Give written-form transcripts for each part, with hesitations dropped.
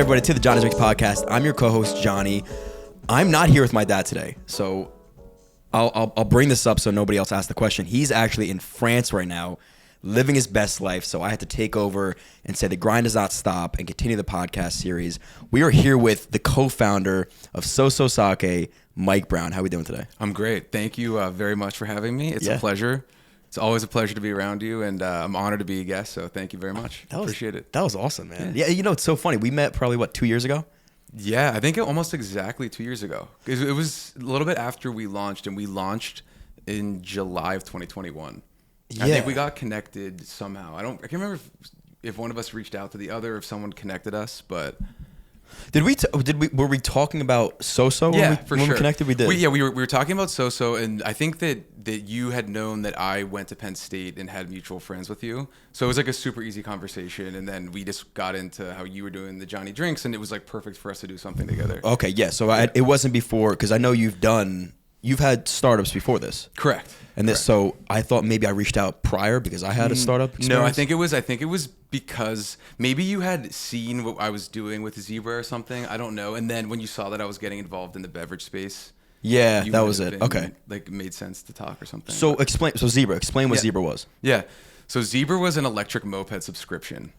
everybody, to the Johnny Drinks podcast. I'm your co-host, Johnny. I'm not here with my dad today, so I'll bring this up so nobody else asks the question. He's actually in France right now, living his best life, so I had to take over and say the grind does not stop and continue the podcast series. We are here with the co-founder of Soso Sake, Mike Brown. How are we doing today? I'm great. Thank you very much for having me. It's a pleasure. It's always a pleasure to be around you, and I'm honored to be a guest, so thank you very much. Appreciate it. That was awesome, man. Yeah, you know, it's so funny. We met probably, 2 years ago? Yeah, I think almost exactly 2 years ago. It was a little bit after we launched, and we launched in July of 2021. Yeah. I think we got connected somehow. I can't remember if one of us reached out to the other, if someone connected us, but... Were we talking about Soso when we connected? We did. We were talking about Soso, and I think that you had known that I went to Penn State and had mutual friends with you. So it was like a super easy conversation, and then we just got into how you were doing the Johnny Drinks, and it was like perfect for us to do something together. Okay, yeah. So it wasn't before, because I know you've had startups before this. Correct. And this, so I thought maybe I reached out prior because I had a startup experience. No, I think it was because maybe you had seen what I was doing with Zebra or something. I don't know. And then when you saw that I was getting involved in the beverage space, yeah, that was it. Okay, like it made sense to talk or something. So explain what Zebra was. Yeah, so Zebra was an electric moped subscription.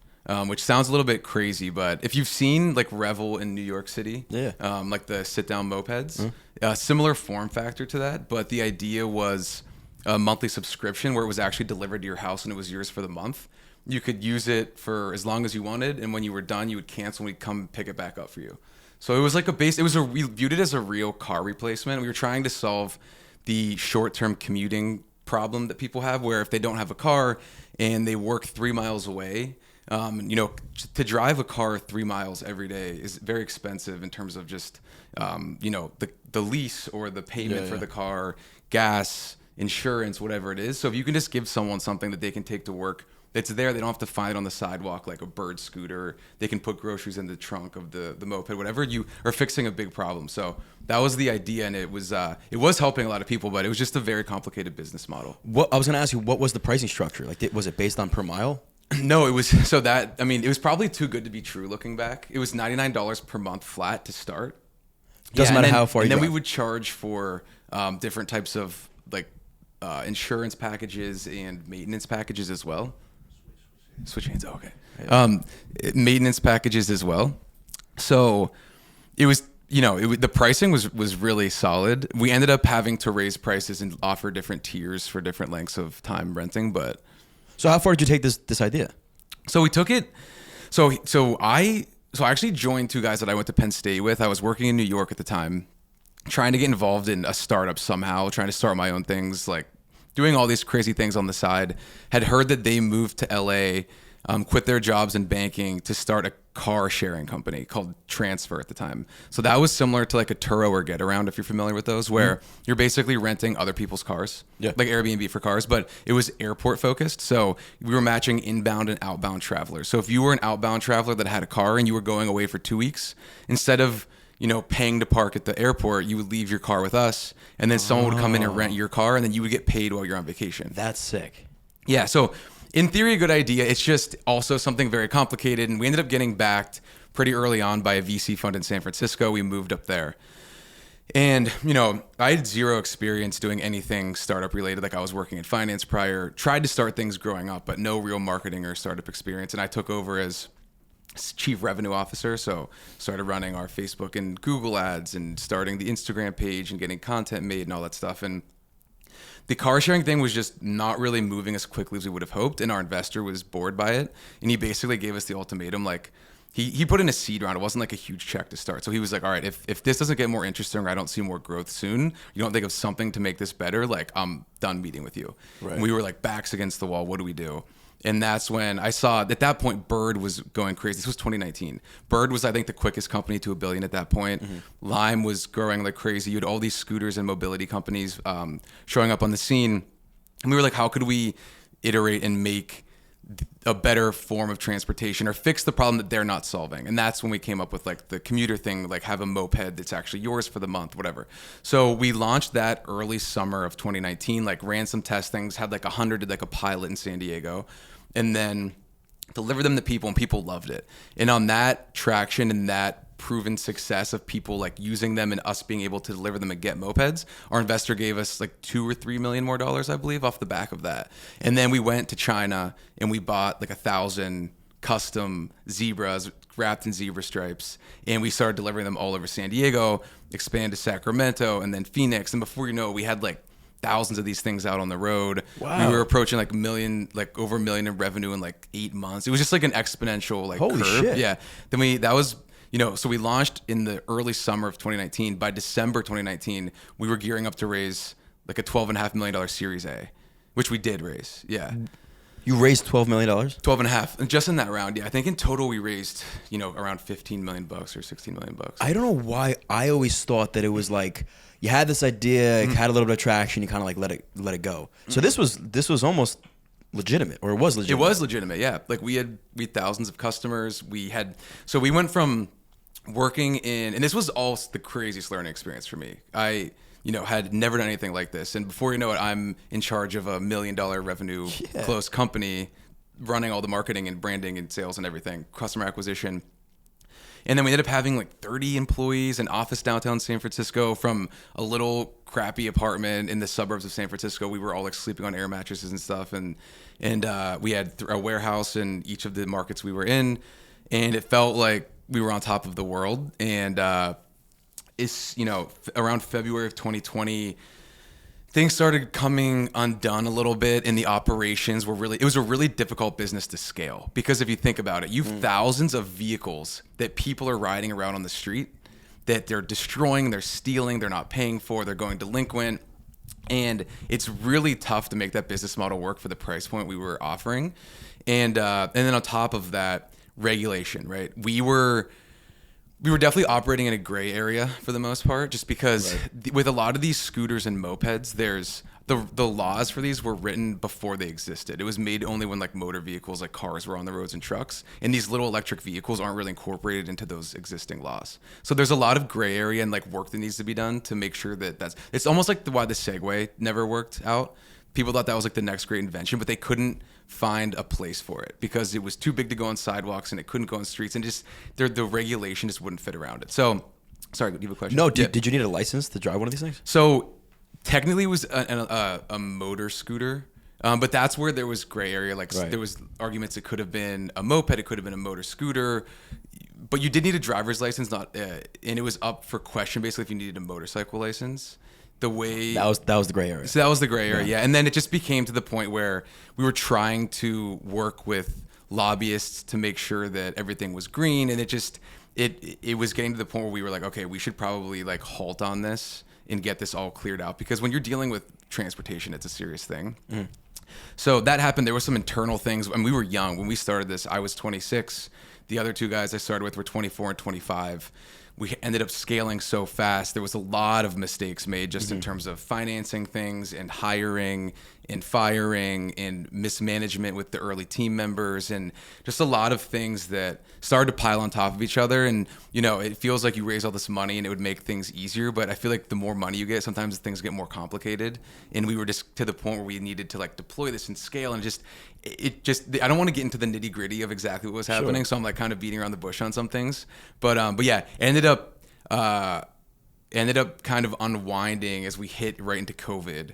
Which sounds a little bit crazy, but if you've seen like Revel in New York City, like the sit-down mopeds, similar form factor to that, but the idea was a monthly subscription where it was actually delivered to your house and it was yours for the month. You could use it for as long as you wanted, and when you were done, you would cancel and we'd come pick it back up for you. So it was like we viewed it as a real car replacement. We were trying to solve the short-term commuting problem that people have, where if they don't have a car and they work 3 miles away, to drive a car 3 miles every day is very expensive in terms of just, the lease or the payment for the car, gas, insurance, whatever it is. So if you can just give someone something that they can take to work, it's there. They don't have to find it on the sidewalk like a bird scooter. They can put groceries in the trunk of the moped, whatever. You are fixing a big problem. So that was the idea, and it was helping a lot of people, but it was just a very complicated business model. I was going to ask you, what was the pricing structure? Like, was it based on per mile? No, it was it was probably too good to be true looking back. It was $99 per month flat to start. Doesn't matter how far you go. And then we would charge for different types of insurance packages and maintenance packages as well. Switch hands. Oh, okay. Maintenance packages as well. So it was, the pricing was really solid. We ended up having to raise prices and offer different tiers for different lengths of time renting, but... So how far did you take this idea? So we took it. So I actually joined two guys that I went to Penn State with. I was working in New York at the time, trying to get involved in a startup somehow, trying to start my own things, like doing all these crazy things on the side. Had heard that they moved to LA, quit their jobs in banking to start a car sharing company called Transfer at the time. So that was similar to like a Turo or Getaround, if you're familiar with those, where you're basically renting other people's cars, like Airbnb for cars, but it was airport focused. So we were matching inbound and outbound travelers. So if you were an outbound traveler that had a car and you were going away for 2 weeks, instead of paying to park at the airport, you would leave your car with us, and then someone would come in and rent your car, and then you would get paid while you're on vacation. That's sick. Yeah, so in theory, a good idea. It's just also something very complicated, and we ended up getting backed pretty early on by a VC fund in San Francisco. We moved up there. And, I had zero experience doing anything startup related. Like I was working in finance prior, tried to start things growing up, but no real marketing or startup experience. And I took over as chief revenue officer. So started running our Facebook and Google ads and starting the Instagram page and getting content made and all that stuff. And the car sharing thing was just not really moving as quickly as we would have hoped. And our investor was bored by it. And he basically gave us the ultimatum, like he put in a seed round. It wasn't like a huge check to start. So he was like, all right, if this doesn't get more interesting or I don't see more growth soon, you don't think of something to make this better, like I'm done meeting with you. Right. And we were like backs against the wall. What do we do? And that's when I saw at that point, Bird was going crazy. This was 2019. Bird was, I think, the quickest company to $1 billion at that point. Lime was growing like crazy. You had all these scooters and mobility companies showing up on the scene. And we were like, how could we iterate and make a better form of transportation or fix the problem that they're not solving? And that's when we came up with like the commuter thing, like have a moped that's actually yours for the month, whatever. So we launched that early summer of 2019, like ran some test things, had like 100, did like a pilot in San Diego. And then delivered them to people, and people loved it. And on that traction and that proven success of people like using them and us being able to deliver them and get mopeds, our investor gave us like $2 or $3 million more, I believe, off the back of that. And then we went to China and we bought like 1,000 custom zebras wrapped in zebra stripes, and we started delivering them all over San Diego, expanded to Sacramento, and then Phoenix. And before you know it, we had like thousands of these things out on the road. Wow. We were approaching like over $1 million in revenue in like 8 months. It was just like an exponential like Holy curve. shit. Yeah. So we launched in the early summer of 2019. By December 2019, we were gearing up to raise like a $12.5 million Series A, which we did raise. Yeah. You raised $12 million? 12 and a half. And just in that round, yeah. I think in total we raised, around $15 million or $16 million. I don't know why I always thought that it was like you had this idea, it had a little bit of traction, you kind of like let it go. So this was almost legitimate, or it was legitimate. It was legitimate, yeah. Like we had thousands of customers. We went from working in, and this was all the craziest learning experience for me. I had never done anything like this. And before you know it, I'm in charge of $1 million revenue close company, running all the marketing and branding and sales and everything, customer acquisition. And then we ended up having like 30 employees, an office downtown San Francisco, from a little crappy apartment in the suburbs of San Francisco. We were all like sleeping on air mattresses and stuff. And we had a warehouse in each of the markets we were in. And it felt like we were on top of the world. And around February of 2020, things started coming undone a little bit, and the operations it was a really difficult business to scale, because if you think about it, you've thousands of vehicles that people are riding around on the street that they're destroying, they're stealing, they're not paying for, they're going delinquent. And it's really tough to make that business model work for the price point we were offering. And then on top of that, regulation, right? We were definitely operating in a gray area for the most part, just because with a lot of these scooters and mopeds, there's the laws for these were written before they existed. It was made only when like motor vehicles, like cars, were on the roads and trucks, and these little electric vehicles aren't really incorporated into those existing laws. So there's a lot of gray area and like work that needs to be done to make sure that it's almost like why the Segway never worked out. People thought that was like the next great invention, but they couldn't find a place for it because it was too big to go on sidewalks and it couldn't go on streets, and just the regulation just wouldn't fit around it. So, sorry, do you have a question? No, did you need a license to drive one of these things? So, technically, it was a motor scooter, but that's where there was gray area. Like there was arguments. It could have been a moped, it could have been a motor scooter, but you did need a driver's license. And it was up for question basically if you needed a motorcycle license. That was the gray area. So that was the gray area, yeah. And then it just became to the point where we were trying to work with lobbyists to make sure that everything was green, and it was getting to the point where we were like, okay, we should probably like halt on this and get this all cleared out, because when you're dealing with transportation, it's a serious thing. So that happened. There were some internal things, and we were young when we started this. I was 26. The other two guys I started with were 24 and 25. We ended up scaling so fast. There was a lot of mistakes made just in terms of financing things and hiring and firing and mismanagement with the early team members, and just a lot of things that started to pile on top of each other. And, it feels like you raise all this money and it would make things easier, but I feel like the more money you get, sometimes things get more complicated. And we were just to the point where we needed to like deploy this and scale, and I don't want to get into the nitty gritty of exactly what was happening. Sure. So I'm like kind of beating around the bush on some things, but yeah, it ended up kind of unwinding as we hit right into COVID.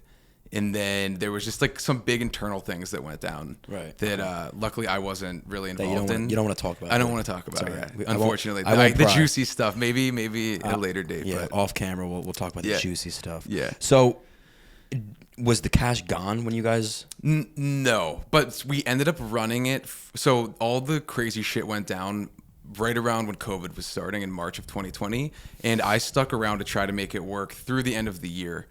And then there was just like some big internal things that went down that luckily I wasn't really involved in. You don't want to talk about it. I don't want to talk about it. Yeah. Unfortunately, I won't the juicy stuff, maybe at a later date. Yeah, but off camera, we'll talk about the juicy stuff. Yeah. So was the cash gone when you guys? No, but we ended up running it. So all the crazy shit went down right around when COVID was starting in March of 2020. And I stuck around to try to make it work through the end of the year.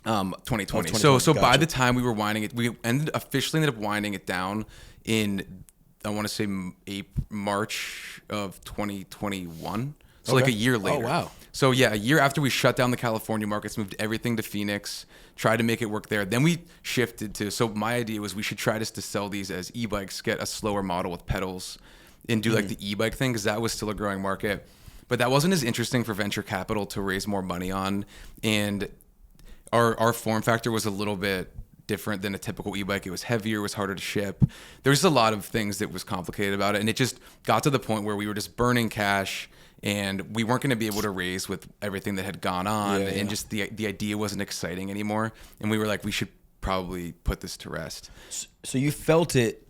2020. So gotcha. By the time we were winding it, we officially ended up winding it down in, I want to say March of 2021. So like a year later. Oh, wow. So yeah, a year after we shut down the California markets, moved everything to Phoenix, tried to make it work there. Then we shifted so my idea was we should try just to sell these as e-bikes, get a slower model with pedals, and do like the e-bike thing, because that was still a growing market. But that wasn't as interesting for venture capital to raise more money on. And our form factor was a little bit different than a typical e-bike. It was heavier, it was harder to ship. There was a lot of things that was complicated about it, and it just got to the point where we were just burning cash, and we weren't going to be able to raise with everything that had gone on, and just the idea wasn't exciting anymore. And we were like, we should probably put this to rest. So you felt it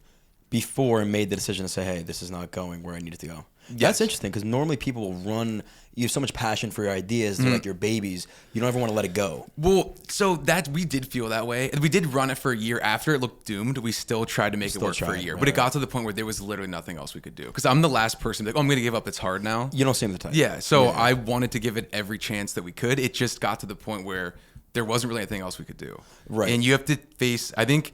before and made the decision to say, hey, this is not going where I need it to go. Yes. That's interesting, because normally people will run. You have so much passion for your ideas. They're like your babies. You don't ever want to let it go. Well, so that we did feel that way. We did run it for a year. After it looked doomed, we still tried to make it work for a year. But it got to the point where there was literally nothing else we could do. Because I'm the last person like, oh, I'm going to give up. It's hard now. You don't seem the type. Yeah. So I wanted to give it every chance that we could. It just got to the point where there wasn't really anything else we could do. Right. And you have to face, I think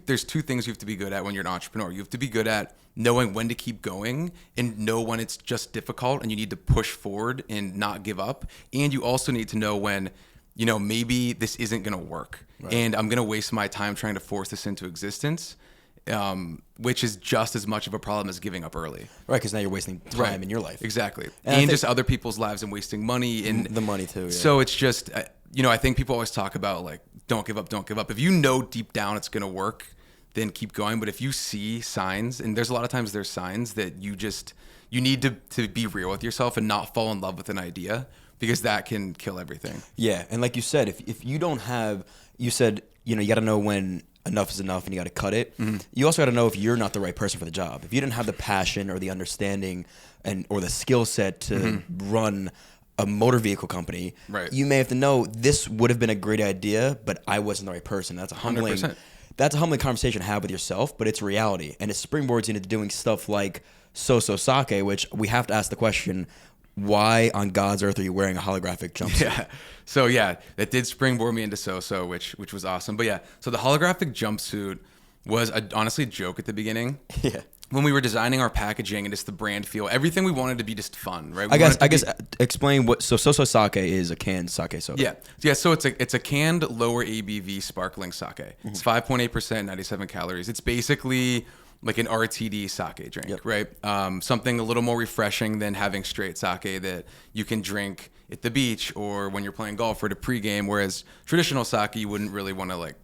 there's two things you have to be good at when you're an entrepreneur. You have to be good at knowing when to keep going and know when it's just difficult and you need to push forward and not give up. And you also need to know when, maybe this isn't going to work. Right. And I'm going to waste my time trying to force this into existence, which is just as much of a problem as giving up early. Right, because now you're wasting time in your life. Exactly. And just other people's lives and wasting money. And the money too. Yeah. So it's just, I think people always talk about like, don't give up, don't give up. If you know deep down it's going to work, then keep going. But if you see signs, and there's a lot of times there's signs that you need to be real with yourself and not fall in love with an idea, because that can kill everything. Yeah. And like you said, if you don't have, you said, you got to know when enough is enough and you got to cut it. Mm-hmm. You also got to know if you're not the right person for the job. If you didn't have the passion or the understanding or the skill set to run a motor vehicle company, right, you may have to know this would have been a great idea, but I wasn't the right person. That's a humbling 100%. That's a humbling conversation to have with yourself, but it's reality. And it springboards into doing stuff like Soso Sake, which we have to ask the question, why on God's earth are you wearing a holographic jumpsuit? Yeah. So that did springboard me into Soso, which was awesome. But yeah, so the holographic jumpsuit was honestly a joke at the beginning. Yeah. When we were designing our packaging and just the brand feel, everything we wanted to be just fun, right? I guess explain what Soso Sake is. A canned sake soda. Yeah. So it's a canned lower ABV sparkling sake. Mm-hmm. It's 5.8%, 97 calories. It's basically like an RTD sake drink, right? Something a little more refreshing than having straight sake that you can drink at the beach or when you're playing golf or to pregame. Whereas traditional sake, you wouldn't really want to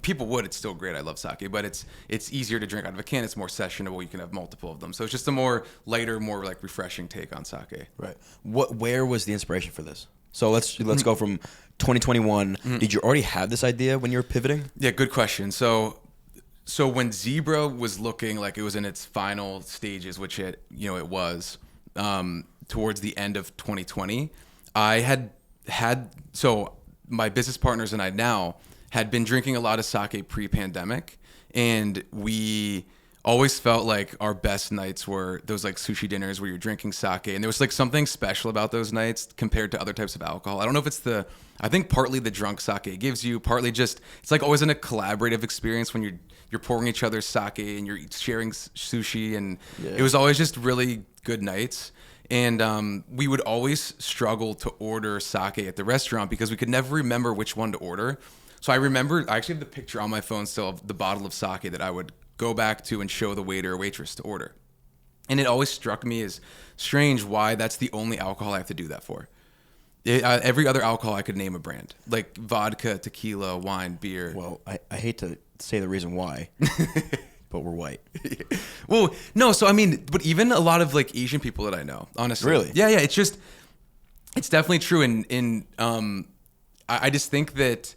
people would. It's still great. I love sake, but it's easier to drink out of a can. It's more sessionable. You can have multiple of them. So it's just a more lighter, more like refreshing take on sake. Right. Where was the inspiration for this? So let's go from 2021. Mm-hmm. Did you already have this idea when you were pivoting? Yeah, good question. So when Zebra was looking like it was in its final stages, which it was towards the end of 2020, I so my business partners and I now had been drinking a lot of sake pre-pandemic, and we always felt like our best nights were those like sushi dinners where you're drinking sake, and there was like something special about those nights compared to other types of alcohol. I don't know if it's I think partly the drunk sake it gives you, partly just it's like always in a collaborative experience when you're pouring each other's sake and you're sharing sushi, and it was always just really good nights. And we would always struggle to order sake at the restaurant because we could never remember which one to order. So I actually have the picture on my phone still of the bottle of sake that I would go back to and show the waiter or waitress to order. And it always struck me as strange why that's the only alcohol I have to do that for. Every other alcohol I could name a brand, like vodka, tequila, wine, beer. Well, I hate to say the reason why, but we're white. Well, no, so I mean, but even a lot of like Asian people that I know, honestly. Really? Yeah, it's definitely true. And I just think that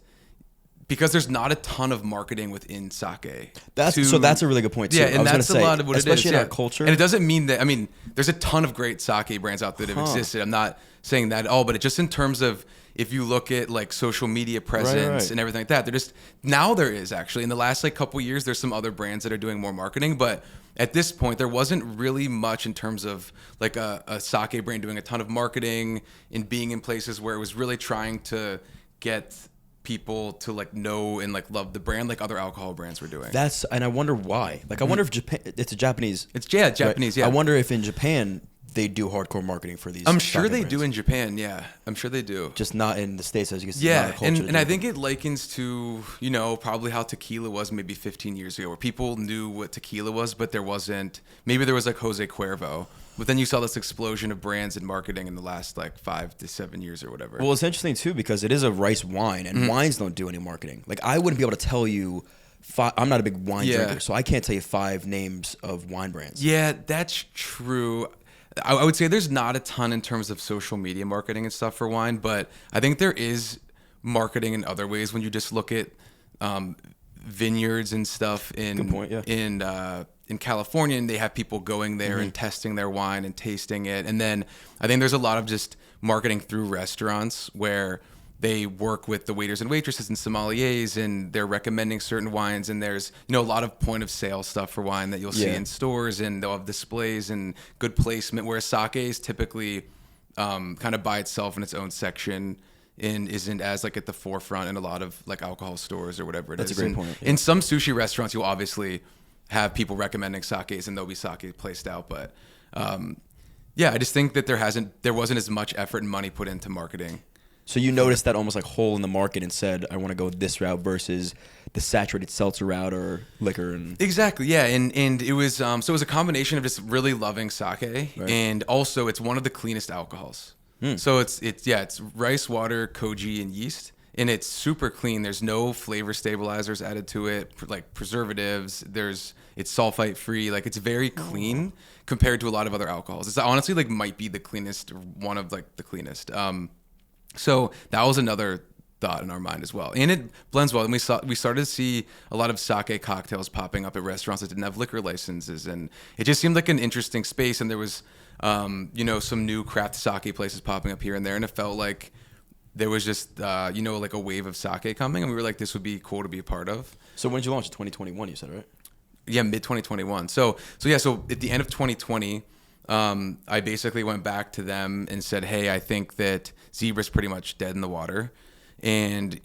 because there's not a ton of marketing within sake. That's a really good point too. Yeah, and that's a lot of what it is. Especially in our culture. And it doesn't mean that, there's a ton of great sake brands out there that have existed. I'm not saying that at all, but it just in terms of if you look at like social media presence and everything like that, there is actually in the last like couple of years, there's some other brands that are doing more marketing, but at this point, there wasn't really much in terms of like a sake brand doing a ton of marketing and being in places where it was really trying to get people to like know and like love the brand like other alcohol brands were doing. And I wonder why. Like I wonder if Japan, it's a Japanese. It's Japanese. Right? Yeah. I wonder if in Japan they do hardcore marketing for these. I'm sure they brands. do in Japan. Yeah, I'm sure they do. Just not in the States, as you can see. Yeah, and I think it likens to probably how tequila was maybe 15 years ago, where people knew what tequila was, but there was like Jose Cuervo. But then you saw this explosion of brands and marketing in the last like 5 to 7 years or whatever. Well, it's interesting too because it is a rice wine, and wines don't do any marketing. Like I wouldn't be able to tell you. I'm not a big wine drinker, so I can't tell you 5 names of wine brands. Yeah, that's true. I would say there's not a ton in terms of social media marketing and stuff for wine, but I think there is marketing in other ways when you just look at vineyards and stuff in California, and they have people going there and testing their wine and tasting it. And then I think there's a lot of just marketing through restaurants where they work with the waiters and waitresses and sommeliers, and they're recommending certain wines. And there's, a lot of point of sale stuff for wine that you'll see in stores, and they'll have displays and good placement, whereas sake is typically kind of by itself in its own section and isn't as like at the forefront in a lot of like alcohol stores or whatever it is. That's a great point. Yeah. In some sushi restaurants, you'll obviously have people recommending sakes, and there'll be sake placed out. But I just think that there wasn't as much effort and money put into marketing. So you noticed that almost like hole in the market and said, I want to go this route versus the saturated seltzer route or liquor. And exactly, yeah. And it was so it was a combination of just really loving sake, and also it's one of the cleanest alcohols. So it's rice, water, koji, and yeast, and it's super clean. There's no flavor stabilizers added to it, like preservatives. It's sulfite free. Like it's very clean compared to a lot of other alcohols. It's honestly like might be the cleanest, one of like the cleanest. So that was another thought in our mind as well, and it blends well. And we started to see a lot of sake cocktails popping up at restaurants that didn't have liquor licenses, and it just seemed like an interesting space. And there was, some new craft sake places popping up here and there, and it felt like there was just, like a wave of sake coming, and we were like, this would be cool to be a part of. So when did you launch? 2021, you said, right? Yeah, mid 2021. So at the end of 2020. I basically went back to them and said, hey, I think that Zebra's pretty much dead in the water. And,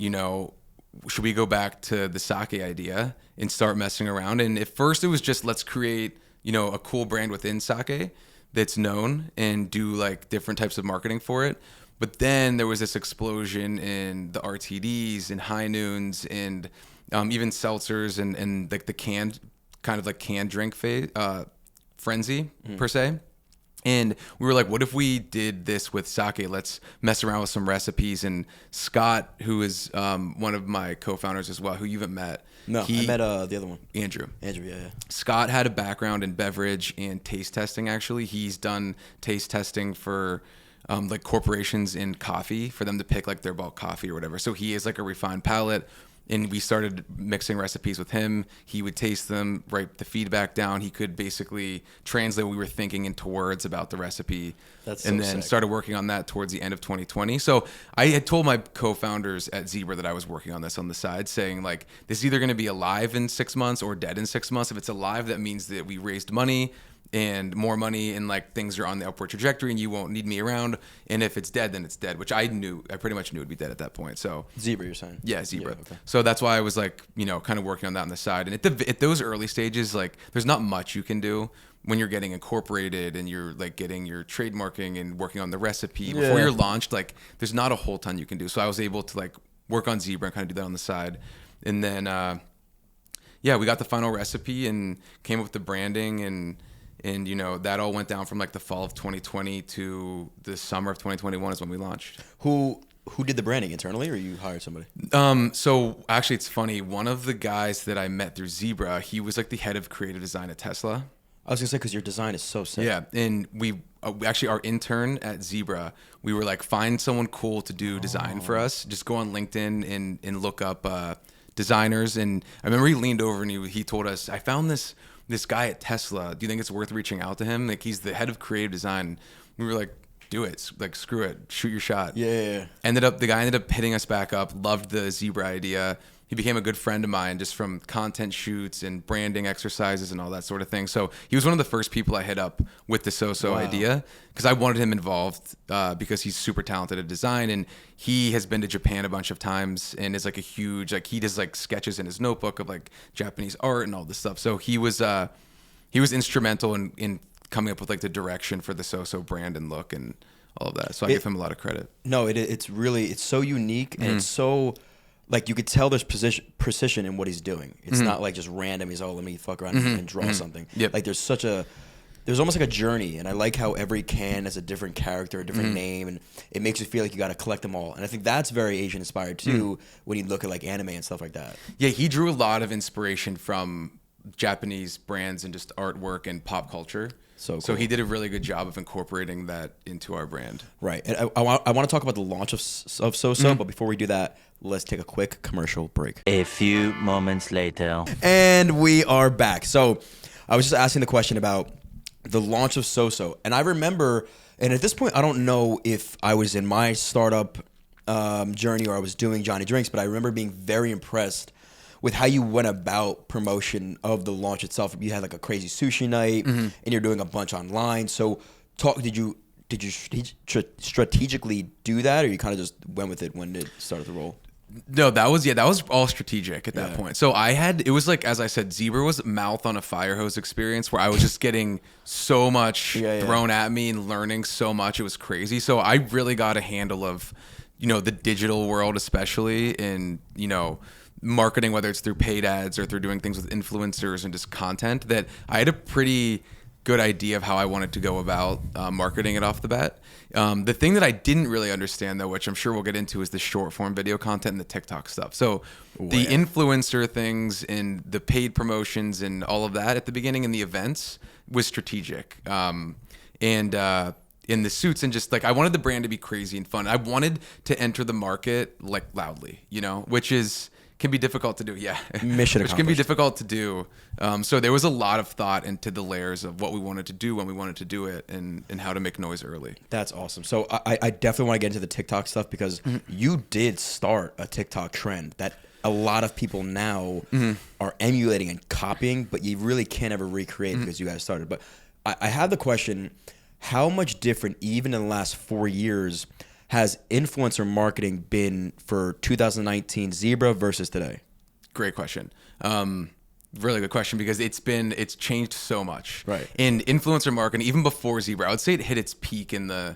should we go back to the sake idea and start messing around? And at first it was just, let's create, a cool brand within sake that's known and do like different types of marketing for it. But then there was this explosion in the RTDs and high noons and even seltzers and like the canned drink frenzy per se. And we were like, what if we did this with sake? Let's mess around with some recipes. And Scott, who is one of my co-founders as well, who you haven't met. No, I met the other one. Andrew, yeah. Scott had a background in beverage and taste testing, actually. He's done taste testing for like corporations in coffee for them to pick like their bulk coffee or whatever. So he is like a refined palate. And we started mixing recipes with him. He would taste them, write the feedback down. He could basically translate what we were thinking into words about the recipe. And then started working on that towards the end of 2020. So I had told my co-founders at Zebra that I was working on this on the side, saying like, this is either going to be alive in 6 months or dead in 6 months. If it's alive, that means that we raised money and more money and like things are on the upward trajectory and you won't need me around. And if it's dead, then it's dead, which I pretty much knew it'd be dead at that point. So Zebra, you're saying? Yeah, Zebra. Yeah, okay. So that's why I was like, kind of working on that on the side. And at those early stages, like there's not much you can do when you're getting incorporated and you're like getting your trademarking and working on the recipe before you're launched. Like there's not a whole ton you can do. So I was able to like work on Zebra and kind of do that on the side. And then, we got the final recipe and came up with the branding and that all went down from like the fall of 2020 to the summer of 2021 is when we launched. Who did the branding internally, or you hired somebody? So actually it's funny. One of the guys that I met through Zebra, he was like the head of creative design at Tesla. I was gonna say, because your design is so sick. Yeah, and we actually, our intern at Zebra, we were like, find someone cool to do design for us. Just go on LinkedIn and look up designers. And I remember he leaned over and he told us, I found this guy at Tesla. Do you think it's worth reaching out to him? Like he's the head of creative design. We were like, do it. Like screw it. Shoot your shot. Yeah. The guy ended up hitting us back up. Loved the Zebra idea. He became a good friend of mine just from content shoots and branding exercises and all that sort of thing. So he was one of the first people I hit up with the Soso idea because I wanted him involved because he's super talented at design, and he has been to Japan a bunch of times and is like a huge, like he does like sketches in his notebook of like Japanese art and all this stuff. So he was instrumental in coming up with like the direction for the Soso brand and look and all of that. So I give him a lot of credit. No, it's so unique and it's so. Like, you could tell there's precision in what he's doing. It's not like just random. He's, let me fuck around and draw something. Yep. Like, there's such a there's almost like a journey, and I like how every can has a different character, a different name, and it makes you feel like you got to collect them all. And I think that's very Asian inspired too when you look at like anime and stuff like that. Yeah, he drew a lot of inspiration from Japanese brands and just artwork and pop culture. So So cool. he did a really good job of incorporating that into our brand. Right. And I want to talk about the launch of Soso, but before we do that, let's take a quick commercial break. A few moments later. And we are back. So I was just asking the question about the launch of Soso. And I remember, and at this point, I don't know if I was in my startup journey or I was doing Johnny Drinks, but I remember being very impressed with how you went about promotion of the launch itself. You had like a crazy sushi night, and you're doing a bunch online. So, did you strategically do that, or you kind of just went with it when it started to roll? No, that was all strategic at that point. So it was like, as I said, Zebra was mouth on a fire hose experience where I was just getting so much thrown at me and learning so much. It was crazy. So I really got a handle of, the digital world, especially in, marketing, whether it's through paid ads or through doing things with influencers and just content, that I had a pretty good idea of how I wanted to go about marketing it off the bat. The thing that I didn't really understand, though, which I'm sure we'll get into, is the short form video content and the TikTok stuff. So the influencer things and the paid promotions and all of that at the beginning and the events was strategic. And in the suits and just like, I wanted the brand to be crazy and fun. I wanted to enter the market like loudly, which can be difficult to do. Yeah. Mission Which can be difficult to do. So there was a lot of thought into the layers of what we wanted to do when we wanted to do it and how to make noise early. That's awesome. So I definitely want to get into the TikTok stuff because you did start a TikTok trend that a lot of people now are emulating and copying, but you really can't ever recreate because you guys started. But I have the question, how much different, even in the last 4 years, has influencer marketing been for 2019 Zebra versus today? Great question. Really good question, because it's changed so much. Right. In influencer marketing, even before Zebra, I would say it hit its peak I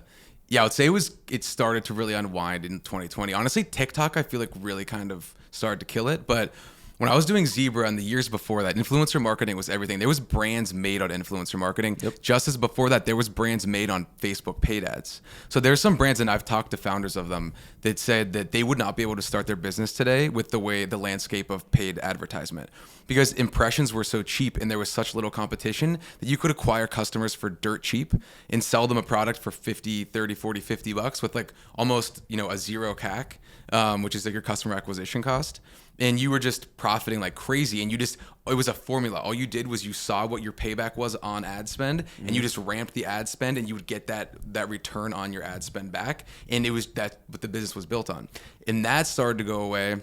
would say it started to really unwind in 2020. Honestly, TikTok, I feel like really kind of started to kill it. But when I was doing Zebra and the years before that, influencer marketing was everything. There was brands made on influencer marketing. Yep. Just as before that, there was brands made on Facebook paid ads. So there's some brands, and I've talked to founders of them, that said that they would not be able to start their business today with the landscape of paid advertisement, because impressions were so cheap and there was such little competition that you could acquire customers for dirt cheap and sell them a product for 50, 30, 40, 50 bucks with like almost, a zero CAC, which is like your customer acquisition cost. And you were just profiting like crazy, and it was a formula. All you did was you saw what your payback was on ad spend, and you just ramped the ad spend, and you would get that return on your ad spend back. And it was that what the business was built on. And that started to go away.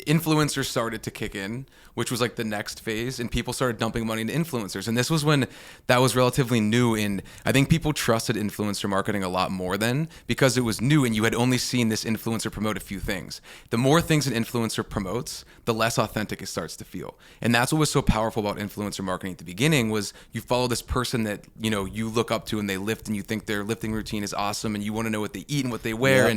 Influencers started to kick in, which was like the next phase, and people started dumping money into influencers. And this was when that was relatively new, and I think people trusted influencer marketing a lot more then because it was new and you had only seen this influencer promote a few things. The more things an influencer promotes, the less authentic it starts to feel. And that's what was so powerful about influencer marketing at the beginning, was you follow this person that you look up to and they lift, and you think their lifting routine is awesome, and you want to know what they eat and what they wear,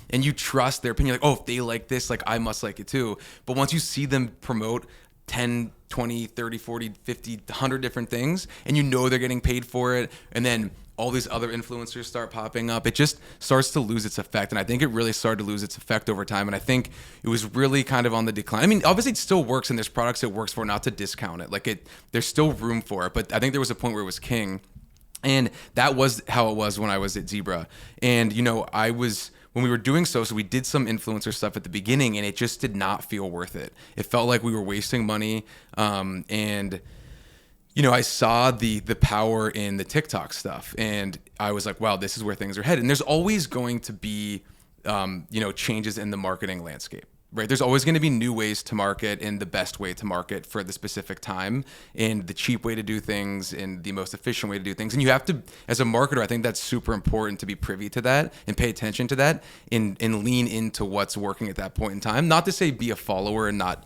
and you trust their opinion, like, oh, if they like this, like I must like it too. But once you see them promote 10, 20, 30, 40, 50, 100 different things, and they're getting paid for it, and then all these other influencers start popping up, it just starts to lose its effect. And I think it really started to lose its effect over time. And I think it was really kind of on the decline. I mean, obviously it still works, and there's products it works for, not to discount it. There's still room for it. But I think there was a point where it was king. And that was how it was when I was at Zebra. And, when we were doing so we did some influencer stuff at the beginning, and it just did not feel worth it. It felt like we were wasting money. And I saw the power in the TikTok stuff, and I was like, wow, this is where things are headed. And there's always going to be, changes in the marketing landscape. Right. There's always going to be new ways to market and the best way to market for the specific time, and the cheap way to do things and the most efficient way to do things. And you have to, as a marketer, I think that's super important to be privy to that and pay attention to that and lean into what's working at that point in time. Not to say be a follower and not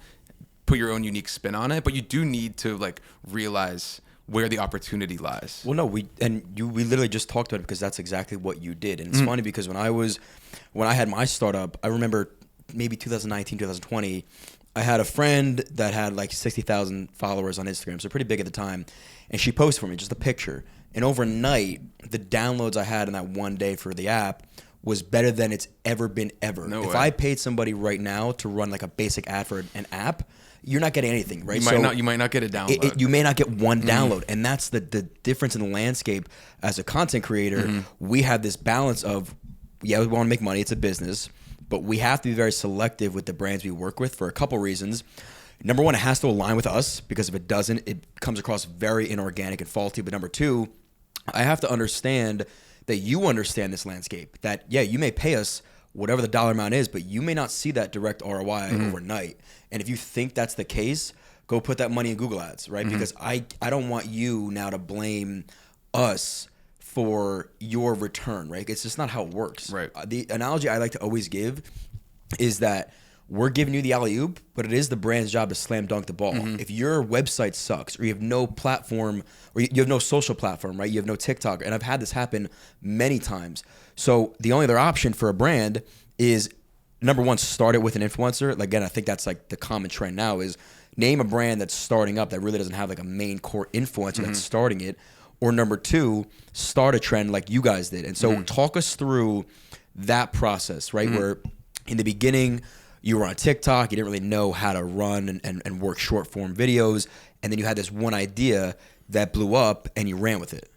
put your own unique spin on it, but you do need to realize where the opportunity lies. Well, no, we literally just talked about it because that's exactly what you did. And it's funny because when I had my startup, I remember maybe 2019, 2020, I had a friend that had like 60,000 followers on Instagram, so pretty big at the time, and she posted for me just a picture. And overnight, the downloads I had in that one day for the app was better than it's ever been ever. No if way. I paid somebody right now to run like a basic ad for an app, you're not getting anything, right? You might not get a download. You may not get one download, and that's the difference in the landscape. As a content creator, we have this balance of, we want to make money, it's a business, but we have to be very selective with the brands we work with for a couple reasons. Number one, it has to align with us, because if it doesn't, it comes across very inorganic and faulty. But number two, I have to understand that you understand this landscape, that you may pay us whatever the dollar amount is, but you may not see that direct ROI overnight. And if you think that's the case, go put that money in Google Ads, right? Because I don't want you now to blame us for your return, right? It's just not how it works. Right. The analogy I like to always give is that we're giving you the alley-oop, but it is the brand's job to slam dunk the ball. If your website sucks, or you have no platform, or you have no social platform, right? You have no TikTok, and I've had this happen many times. So the only other option for a brand is, number one, start it with an influencer. Like, again, I think that's like the common trend now is name a brand that's starting up that really doesn't have like a main core influencer that's starting it. Or number two, start a trend like you guys did. And so talk us through that process, right? Where in the beginning, you were on TikTok, you didn't really know how to run and work short form videos. And then you had this one idea that blew up and you ran with it.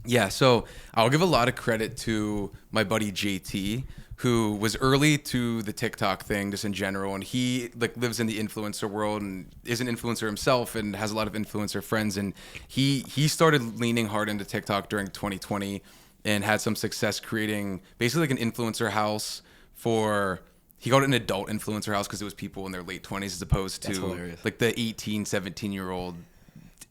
Yeah, so I'll give a lot of credit to my buddy JT, who was early to the TikTok thing just in general, and he like lives in the influencer world and is an influencer himself and has a lot of influencer friends, and he started leaning hard into TikTok during 2020 and had some success creating basically like an influencer house for, he called it an adult influencer house because it was people in their late 20s as opposed to like the 18, 17-year-old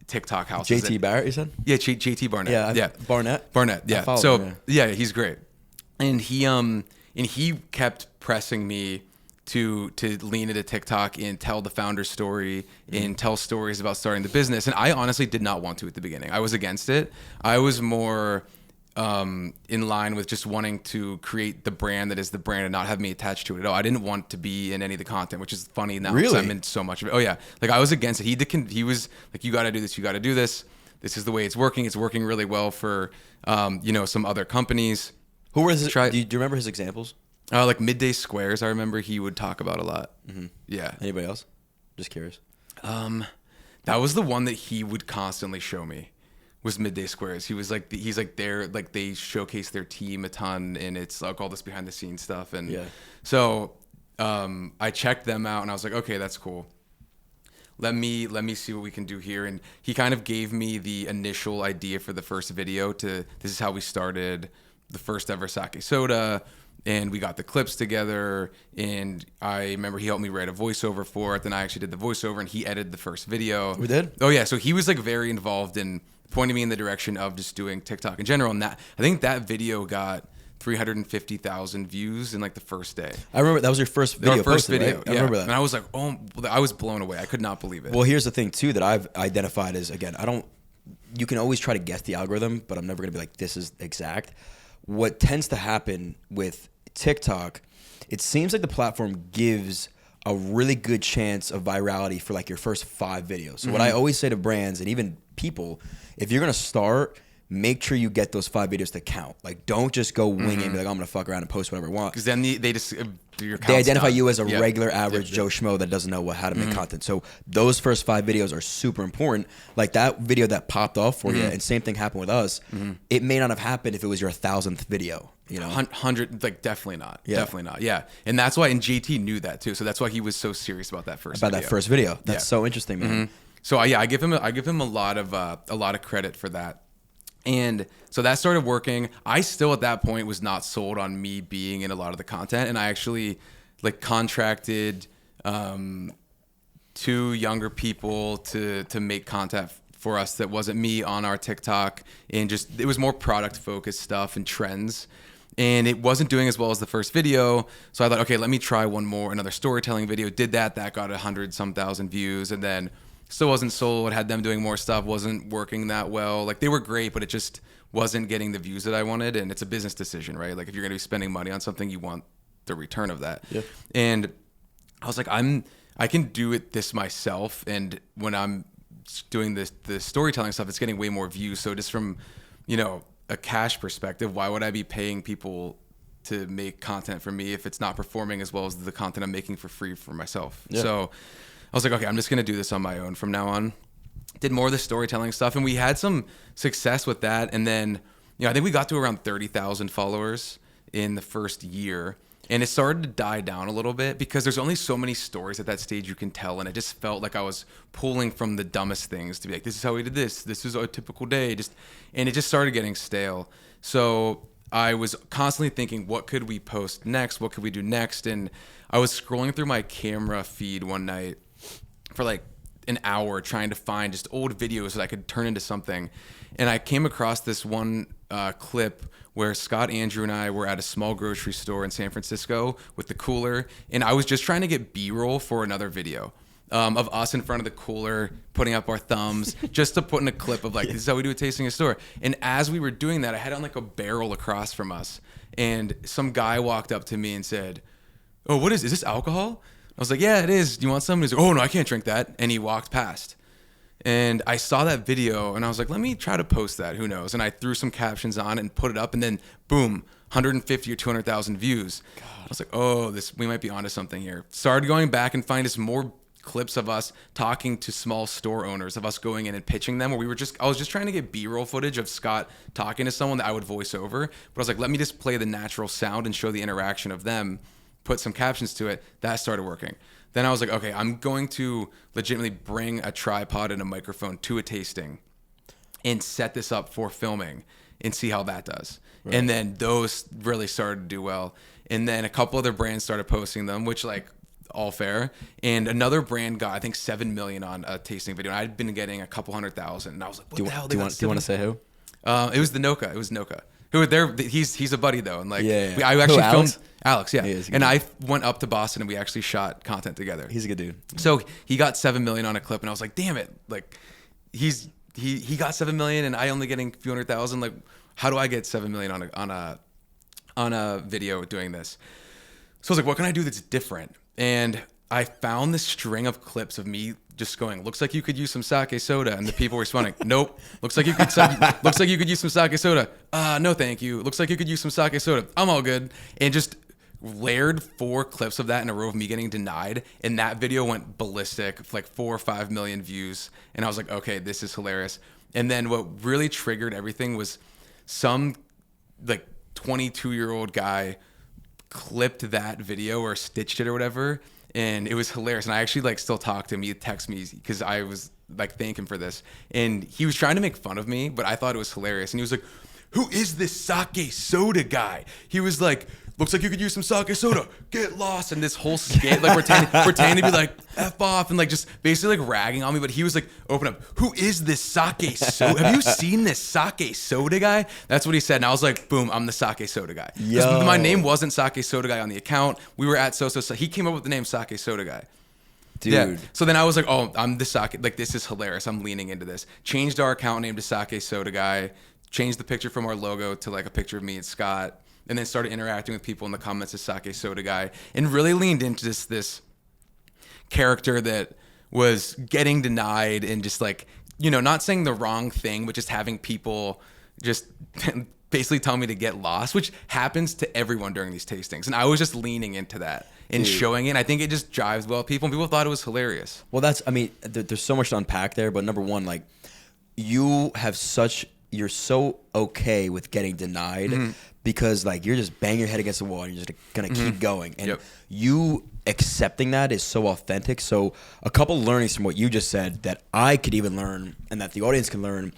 TikTok house. JT Barrett, you said? Yeah, JT Barnett. Yeah. Barnett, yeah. So yeah, he's great. And he kept pressing me to lean into TikTok and tell the founder story and tell stories about starting the business. And I honestly did not want to at the beginning. I was against it. I was more in line with just wanting to create the brand that is the brand and not have me attached to it at all. I didn't want to be in any of the content, which is funny now because I'm in so much of it. Oh yeah, like I was against it. He was like, you got to do this. You got to do this. This is the way it's working. It's working really well for some other companies. Who was his, do you remember his examples? Like Midday Squares, I remember he would talk about a lot. Yeah. Anybody else? Just curious. That was the one that he would constantly show me. Was Midday Squares. He was like, he's like there, like they showcase their team a ton, and it's like all this behind the scenes stuff. And so I checked them out, and I was like, okay, that's cool. Let me see what we can do here. And he kind of gave me the initial idea for the first video. This is how we started the first ever sake soda, and we got the clips together. And I remember he helped me write a voiceover for it. Then I actually did the voiceover, and he edited the first video. We did? Oh yeah. So he was like very involved in pointing me in the direction of just doing TikTok in general. And that, I think that video got 350,000 views in like the first day. I remember that was your first video. Right? I remember that. And I was like, I was blown away. I could not believe it. Well, here's the thing too that I've identified as, again, you can always try to guess the algorithm, but I'm never gonna be like, this is exact. What tends to happen with TikTok, it seems like the platform gives a really good chance of virality for like your first 5 videos. So what I always say to brands and even people, if you're gonna start, make sure you get those 5 videos to count. Like, don't just go wing it and be like, I'm gonna fuck around and post whatever I want. Because then they just they identify you as a regular average Joe Schmo that doesn't know how to make content. So those first 5 videos are super important. Like that video that popped off for you, and same thing happened with us. It may not have happened if it was your 1,000th video. You know, 100, like definitely not. Definitely not. Yeah, and that's why, and JT knew that too. So that's why he was so serious about that first video. That's so interesting, man. So I give him a lot of credit for that. And so that started working. I still at that point was not sold on me being in a lot of the content, and I actually like contracted 2 younger people to make content for us that wasn't me on our TikTok, and just it was more product focused stuff and trends. And it wasn't doing as well as the first video. So I thought, okay, let me try another storytelling video. Did that got 100-some thousand views, and then still wasn't sold. Had them doing more stuff, wasn't working that well. Like they were great, but it just wasn't getting the views that I wanted. And it's a business decision, right? Like if you're gonna be spending money on something, you want the return of that. And I was like, I can do this myself. And when I'm doing the storytelling stuff, it's getting way more views. So just from, a cash perspective, why would I be paying people to make content for me if it's not performing as well as the content I'm making for free for myself? Yeah. So I was like, okay, I'm just going to do this on my own from now on. Did more of the storytelling stuff, and we had some success with that. And then, I think we got to around 30,000 followers in the first year. And it started to die down a little bit because there's only so many stories at that stage you can tell. And it just felt like I was pulling from the dumbest things to be like, this is how we did this. This is a typical day. And it just started getting stale. So I was constantly thinking, what could we post next? What could we do next? And I was scrolling through my camera feed one night for like an hour trying to find just old videos that I could turn into something. And I came across this one clip where Scott, Andrew, and I were at a small grocery store in San Francisco with the cooler. And I was just trying to get B-roll for another video of us in front of the cooler, putting up our thumbs, just to put in a clip of like, this is how we do a tasting in a store. And as we were doing that, I had on like a barrel across from us. And some guy walked up to me and said, oh, what is this alcohol? I was like, yeah, it is. Do you want some? He's like, oh, no, I can't drink that. And he walked past. And I saw that video and I was like, let me try to post that. Who knows? And I threw some captions on it and put it up, and then boom, 150 or 200,000 views. God. I was like, oh, we might be onto something here. Started going back and finding some more clips of us talking to small store owners, of us going in and pitching them, where I was just trying to get B-roll footage of Scott talking to someone that I would voice over. But I was like, let me just play the natural sound and show the interaction of them, put some captions to it. That started working. Then I was like, okay, I'm going to legitimately bring a tripod and a microphone to a tasting and set this up for filming and see how that does. Right. And then those really started to do well. And then a couple other brands started posting them, which like all fair. And another brand got, I think, 7 million on a tasting video. And I'd been getting a couple 100,000. And I was like, what the hell? Do you want to say who? It was Noka. Who there? He's a buddy though, and like I actually filmed Alex. Yeah, and I went up to Boston and we actually shot content together. He's a good dude. So he got 7 million on a clip, and I was like, damn it, like he got 7 million, and I only getting a few 100,000. Like, how do I get 7 million on a video doing this? So I was like, what can I do that's different? And I found this string of clips of me just going, looks like you could use some sake soda, and the people responding, nope. Looks like you could use some sake soda. No, thank you. Looks like you could use some sake soda. I'm all good. And just layered 4 clips of that in a row of me getting denied, and that video went ballistic, like 4 or 5 million views. And I was like, okay, this is hilarious. And then what really triggered everything was some like 22-year-old guy clipped that video or stitched it or whatever. And it was hilarious. And I actually like still talk to him. He texted me because I was like, thank him for this. And he was trying to make fun of me, but I thought it was hilarious. And he was like, who is this sake soda guy? He was like, looks like you could use some sake soda. Get lost. And this whole skit, like pretending to be like, F off, and like just basically like ragging on me. But he was like, open up. Who is this sake soda? Have you seen this sake soda guy? That's what he said. And I was like, boom, I'm the sake soda guy. Because my name wasn't sake soda guy on the account. We were at Soso Sake. He came up with the name sake soda guy. Dude. Yeah. So then I was like, oh, I'm the sake. Like, this is hilarious. I'm leaning into this. Changed our account name to sake soda guy. Changed the picture from our logo to like a picture of me and Scott. And then started interacting with people in the comments as Sake Soda Guy, and really leaned into this character that was getting denied and just like, not saying the wrong thing, but just having people just basically tell me to get lost, which happens to everyone during these tastings. And I was just leaning into that and showing it. And I think it just jives well with people, and people thought it was hilarious. Well, there's so much to unpack there, but number one, like, you're so okay with getting denied because like you're just banging your head against the wall and you're just gonna keep going, and you accepting that is so authentic. So a couple learnings from what you just said that I could even learn and that the audience can learn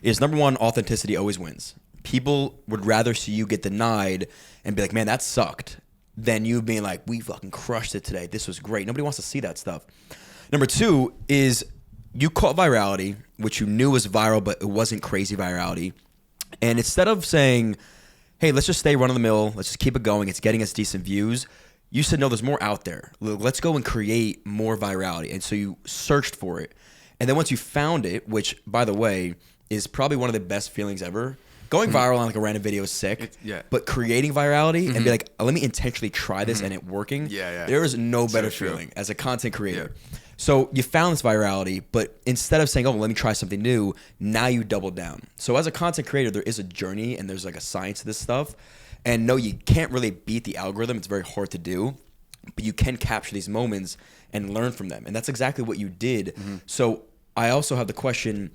is, number one, authenticity always wins. People would rather see you get denied and be like, man, that sucked, than you being like, we fucking crushed it today, this was great. Nobody wants to see that stuff. Number two is you caught virality, which you knew was viral, but it wasn't crazy virality. And instead of saying, hey, let's just stay run of the mill, let's just keep it going, it's getting us decent views, you said, no, there's more out there. Let's go and create more virality. And so you searched for it. And then once you found it, which, by the way, is probably one of the best feelings ever, Going viral on like a random video is sick. Yeah. But creating virality and be like, let me intentionally try this and it working. Yeah. There is no better true. feeling as a content creator. So you found this virality, but instead of saying, oh, let me try something new, now you double down. So as a content creator, there is a journey and there's like a science to this stuff. And no, you can't really beat the algorithm. It's very hard to do. But you can capture these moments and learn from them. And that's exactly what you did. So I also have the question,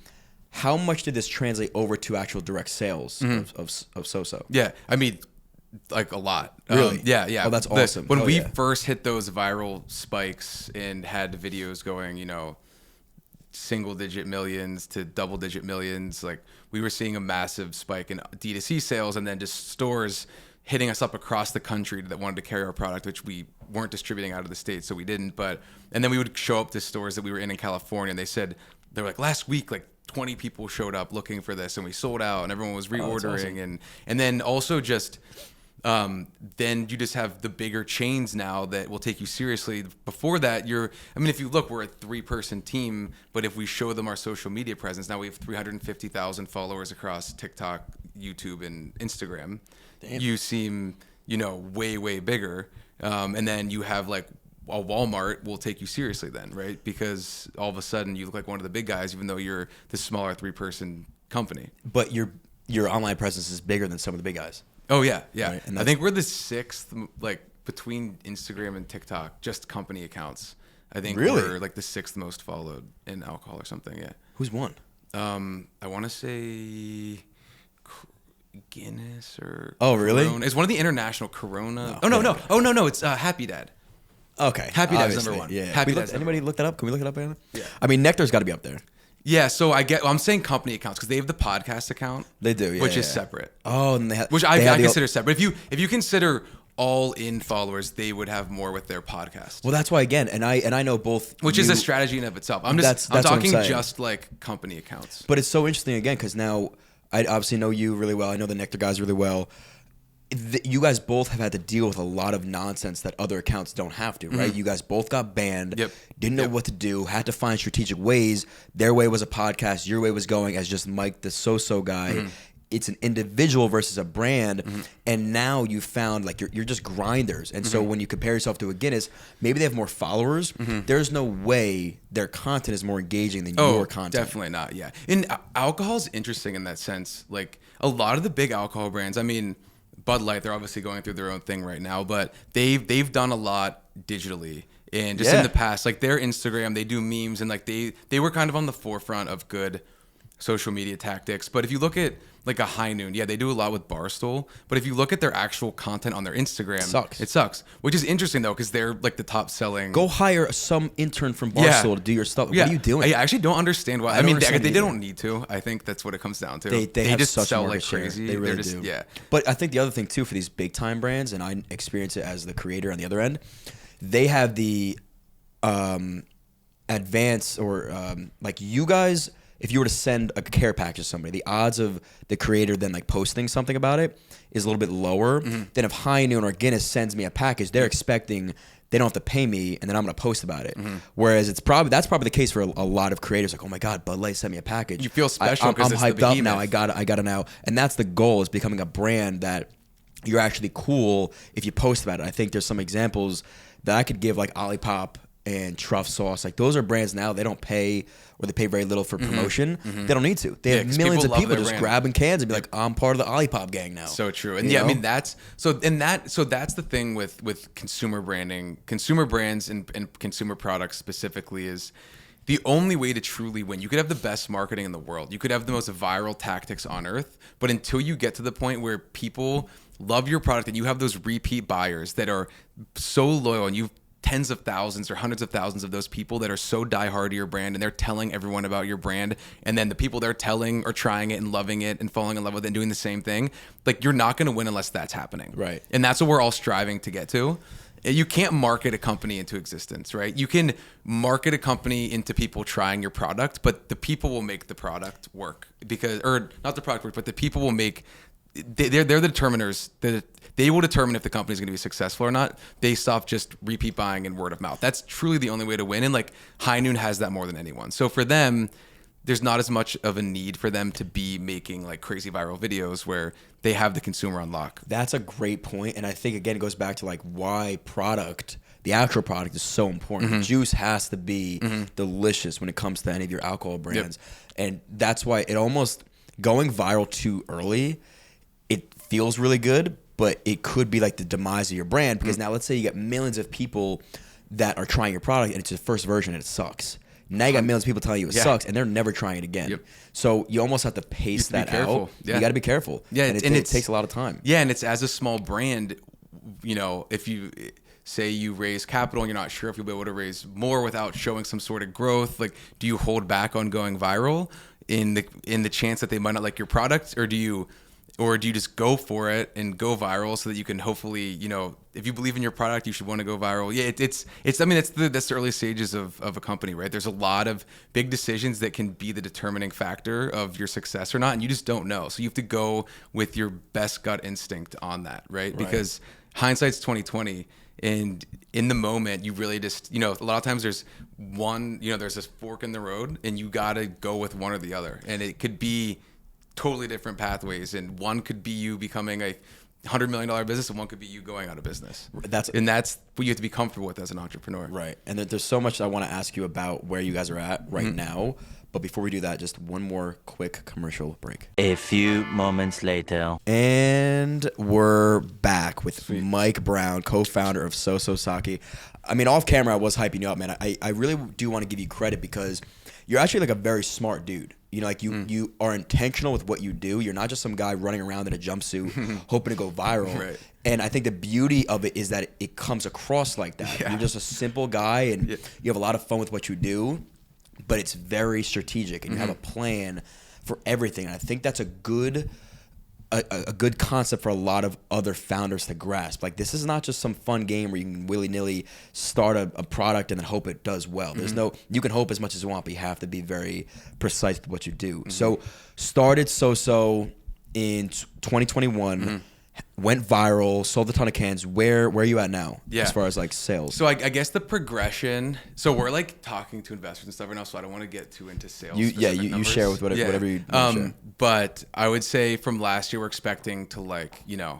how much did this translate over to actual direct sales of Soso? Yeah, I mean, like a lot. Really? Yeah. Oh, that's awesome. When we first hit those viral spikes and had videos going, single-digit millions to double-digit millions, like we were seeing a massive spike in D2C sales, and then just stores hitting us up across the country that wanted to carry our product, which we weren't distributing out of the States, so we didn't. And then we would show up to stores that we were in California, and they were like, last week, like 20 people showed up looking for this, and we sold out, and everyone was reordering. Awesome. And then also just then you just have the bigger chains now that will take you seriously. Before that, if you look, we're a 3-person team, but if we show them our social media presence, now we have 350,000 followers across TikTok, YouTube, and Instagram. Damn. You seem, way, way bigger. And then you have like a Walmart will take you seriously then, right? Because all of a sudden you look like one of the big guys, even though you're the smaller 3-person company. But your online presence is bigger than some of the big guys. Oh yeah. Right? I think we're the 6th, like between Instagram and TikTok, just company accounts. I think we're like the 6th most followed in alcohol or something. Yeah. Who's won? I want to say Guinness or really? Corona. It's one of the international Corona. No. No. It's Happy Dad. Okay. Happy Dad's number 1. Yeah. Happy Dad's anybody look that up? Can we look it up, Anna? Yeah. I mean, Nectar's got to be up there. Yeah, so I'm saying company accounts because they have the podcast account. They do, yeah, which is separate. Oh, and which I consider separate. If you consider all in followers, they would have more with their podcast. Well, that's why again, and I know both, which is a strategy in of itself. I'm talking just like company accounts. But it's so interesting again because now I obviously know you really well. I know the Nectar guys really well. You guys both have had to deal with a lot of nonsense that other accounts don't have to, right? You guys both got banned, didn't know what to do, had to find strategic ways. Their way was a podcast, your way was going as just Mike the Soso guy. It's an individual versus a brand, and now you found like you're just grinders. And so when you compare yourself to a Guinness, maybe they have more followers. There's no way their content is more engaging than your content. Definitely not. Yeah, and alcohol's interesting in that sense. Like a lot of the big alcohol brands, I mean, Bud Light, they're obviously going through their own thing right now, but they've done a lot digitally. And just in the past, like their Instagram, they do memes, and like they were kind of on the forefront of good social media tactics. But if you look at like a High Noon, they do a lot with Barstool. But if you look at their actual content on their Instagram, it sucks. Which is interesting though, because they're like the top selling. Go hire some intern from Barstool to do your stuff. What are you doing? I actually don't understand why. I mean, they don't need to. I think that's what it comes down to. They have just such sell market like share. crazy. They really do. Yeah. But I think the other thing too for these big time brands, and I experience it as the creator on the other end, they have the advance or like you guys. If you were to send a care package to somebody, the odds of the creator then like posting something about it is a little bit lower than if High Noon or Guinness sends me a package. They're expecting they don't have to pay me, and then I'm going to post about it. Whereas that's probably the case for a lot of creators. Like, oh my God, Bud Light sent me a package. You feel special because I'm hyped up now. I got to now, and that's the goal: is becoming a brand that you're actually cool if you post about it. I think there's some examples that I could give, like Olipop and Truff Sauce. Like those are brands now, they don't pay or they pay very little for promotion. They don't need to. They have millions of people just grabbing cans and be like, I'm part of the Olipop gang now. So true. And I mean that's the thing with consumer branding, consumer brands and consumer products specifically is the only way to truly win. You could have the best marketing in the world. You could have the most viral tactics on earth, but until you get to the point where people love your product and you have those repeat buyers that are so loyal, and you've tens of thousands or hundreds of thousands of those people that are so diehard to your brand, and they're telling everyone about your brand, and then the people they're telling are trying it and loving it and falling in love with it and doing the same thing, like you're not going to win unless that's happening. Right. And that's what we're all striving to get to. You can't market a company into existence, right? You can market a company into people trying your product, but the people will make the product work or not the product work, but the people will make. They're the determiners. They will determine if the company is going to be successful or not based off just repeat buying and word of mouth. That's truly the only way to win. And like High Noon has that more than anyone. So for them, there's not as much of a need for them to be making like crazy viral videos where they have the consumer on lock. That's a great point. And I think, again, it goes back to like why the actual product is so important. The juice has to be delicious when it comes to any of your alcohol brands. And that's why it almost going viral too early, it feels really good, but it could be like the demise of your brand because now let's say you get millions of people that are trying your product and it's the first version and it sucks. Now you got millions of people telling you it sucks, and they're never trying it again. So you almost have to pace that out. You got to be careful. Yeah, and it takes a lot of time. Yeah, and it's as a small brand, you know, if you say you raise capital and you're not sure if you'll be able to raise more without showing some sort of growth, like, do you hold back on going viral in the chance that they might not like your product, or do you just go for it and go viral so that you can hopefully, you know, if you believe in your product, you should want to go viral. Yeah, it's. I mean, that's the early stages of a company, right? There's a lot of big decisions that can be the determining factor of your success or not, and you just don't know. So you have to go with your best gut instinct on that, right? Because hindsight's 20/20, and in the moment, you really just, you know, a lot of times there's this fork in the road, and you got to go with one or the other, and it could be totally different pathways, and one could be you becoming a $100 million business, and one could be you going out of business. That's what you have to be comfortable with as an entrepreneur. Right. And there's so much I want to ask you about where you guys are at right now. But before we do that, just one more quick commercial break. A few moments later. And we're back with Mike Brown, co-founder of Soso Sake. I mean, off camera, I was hyping you up, man. I really do want to give you credit because you're actually like a very smart dude. You know, like you are intentional with what you do. You're not just some guy running around in a jumpsuit hoping to go viral. Right. And I think the beauty of it is that it comes across like that. Yeah. You're just a simple guy, and you have a lot of fun with what you do, but it's very strategic, and you have a plan for everything. And I think that's a good concept for a lot of other founders to grasp. Like, this is not just some fun game where you can willy-nilly start a product and then hope it does well. There's you can hope as much as you want, but you have to be very precise with what you do. So started Soso in 2021, went viral, sold a ton of cans. Where are you at now as far as like sales? So I guess the progression. So we're like talking to investors and stuff right now. So I don't want to get too into sales. You share with whatever you share. But I would say from last year we're expecting to, like, you know,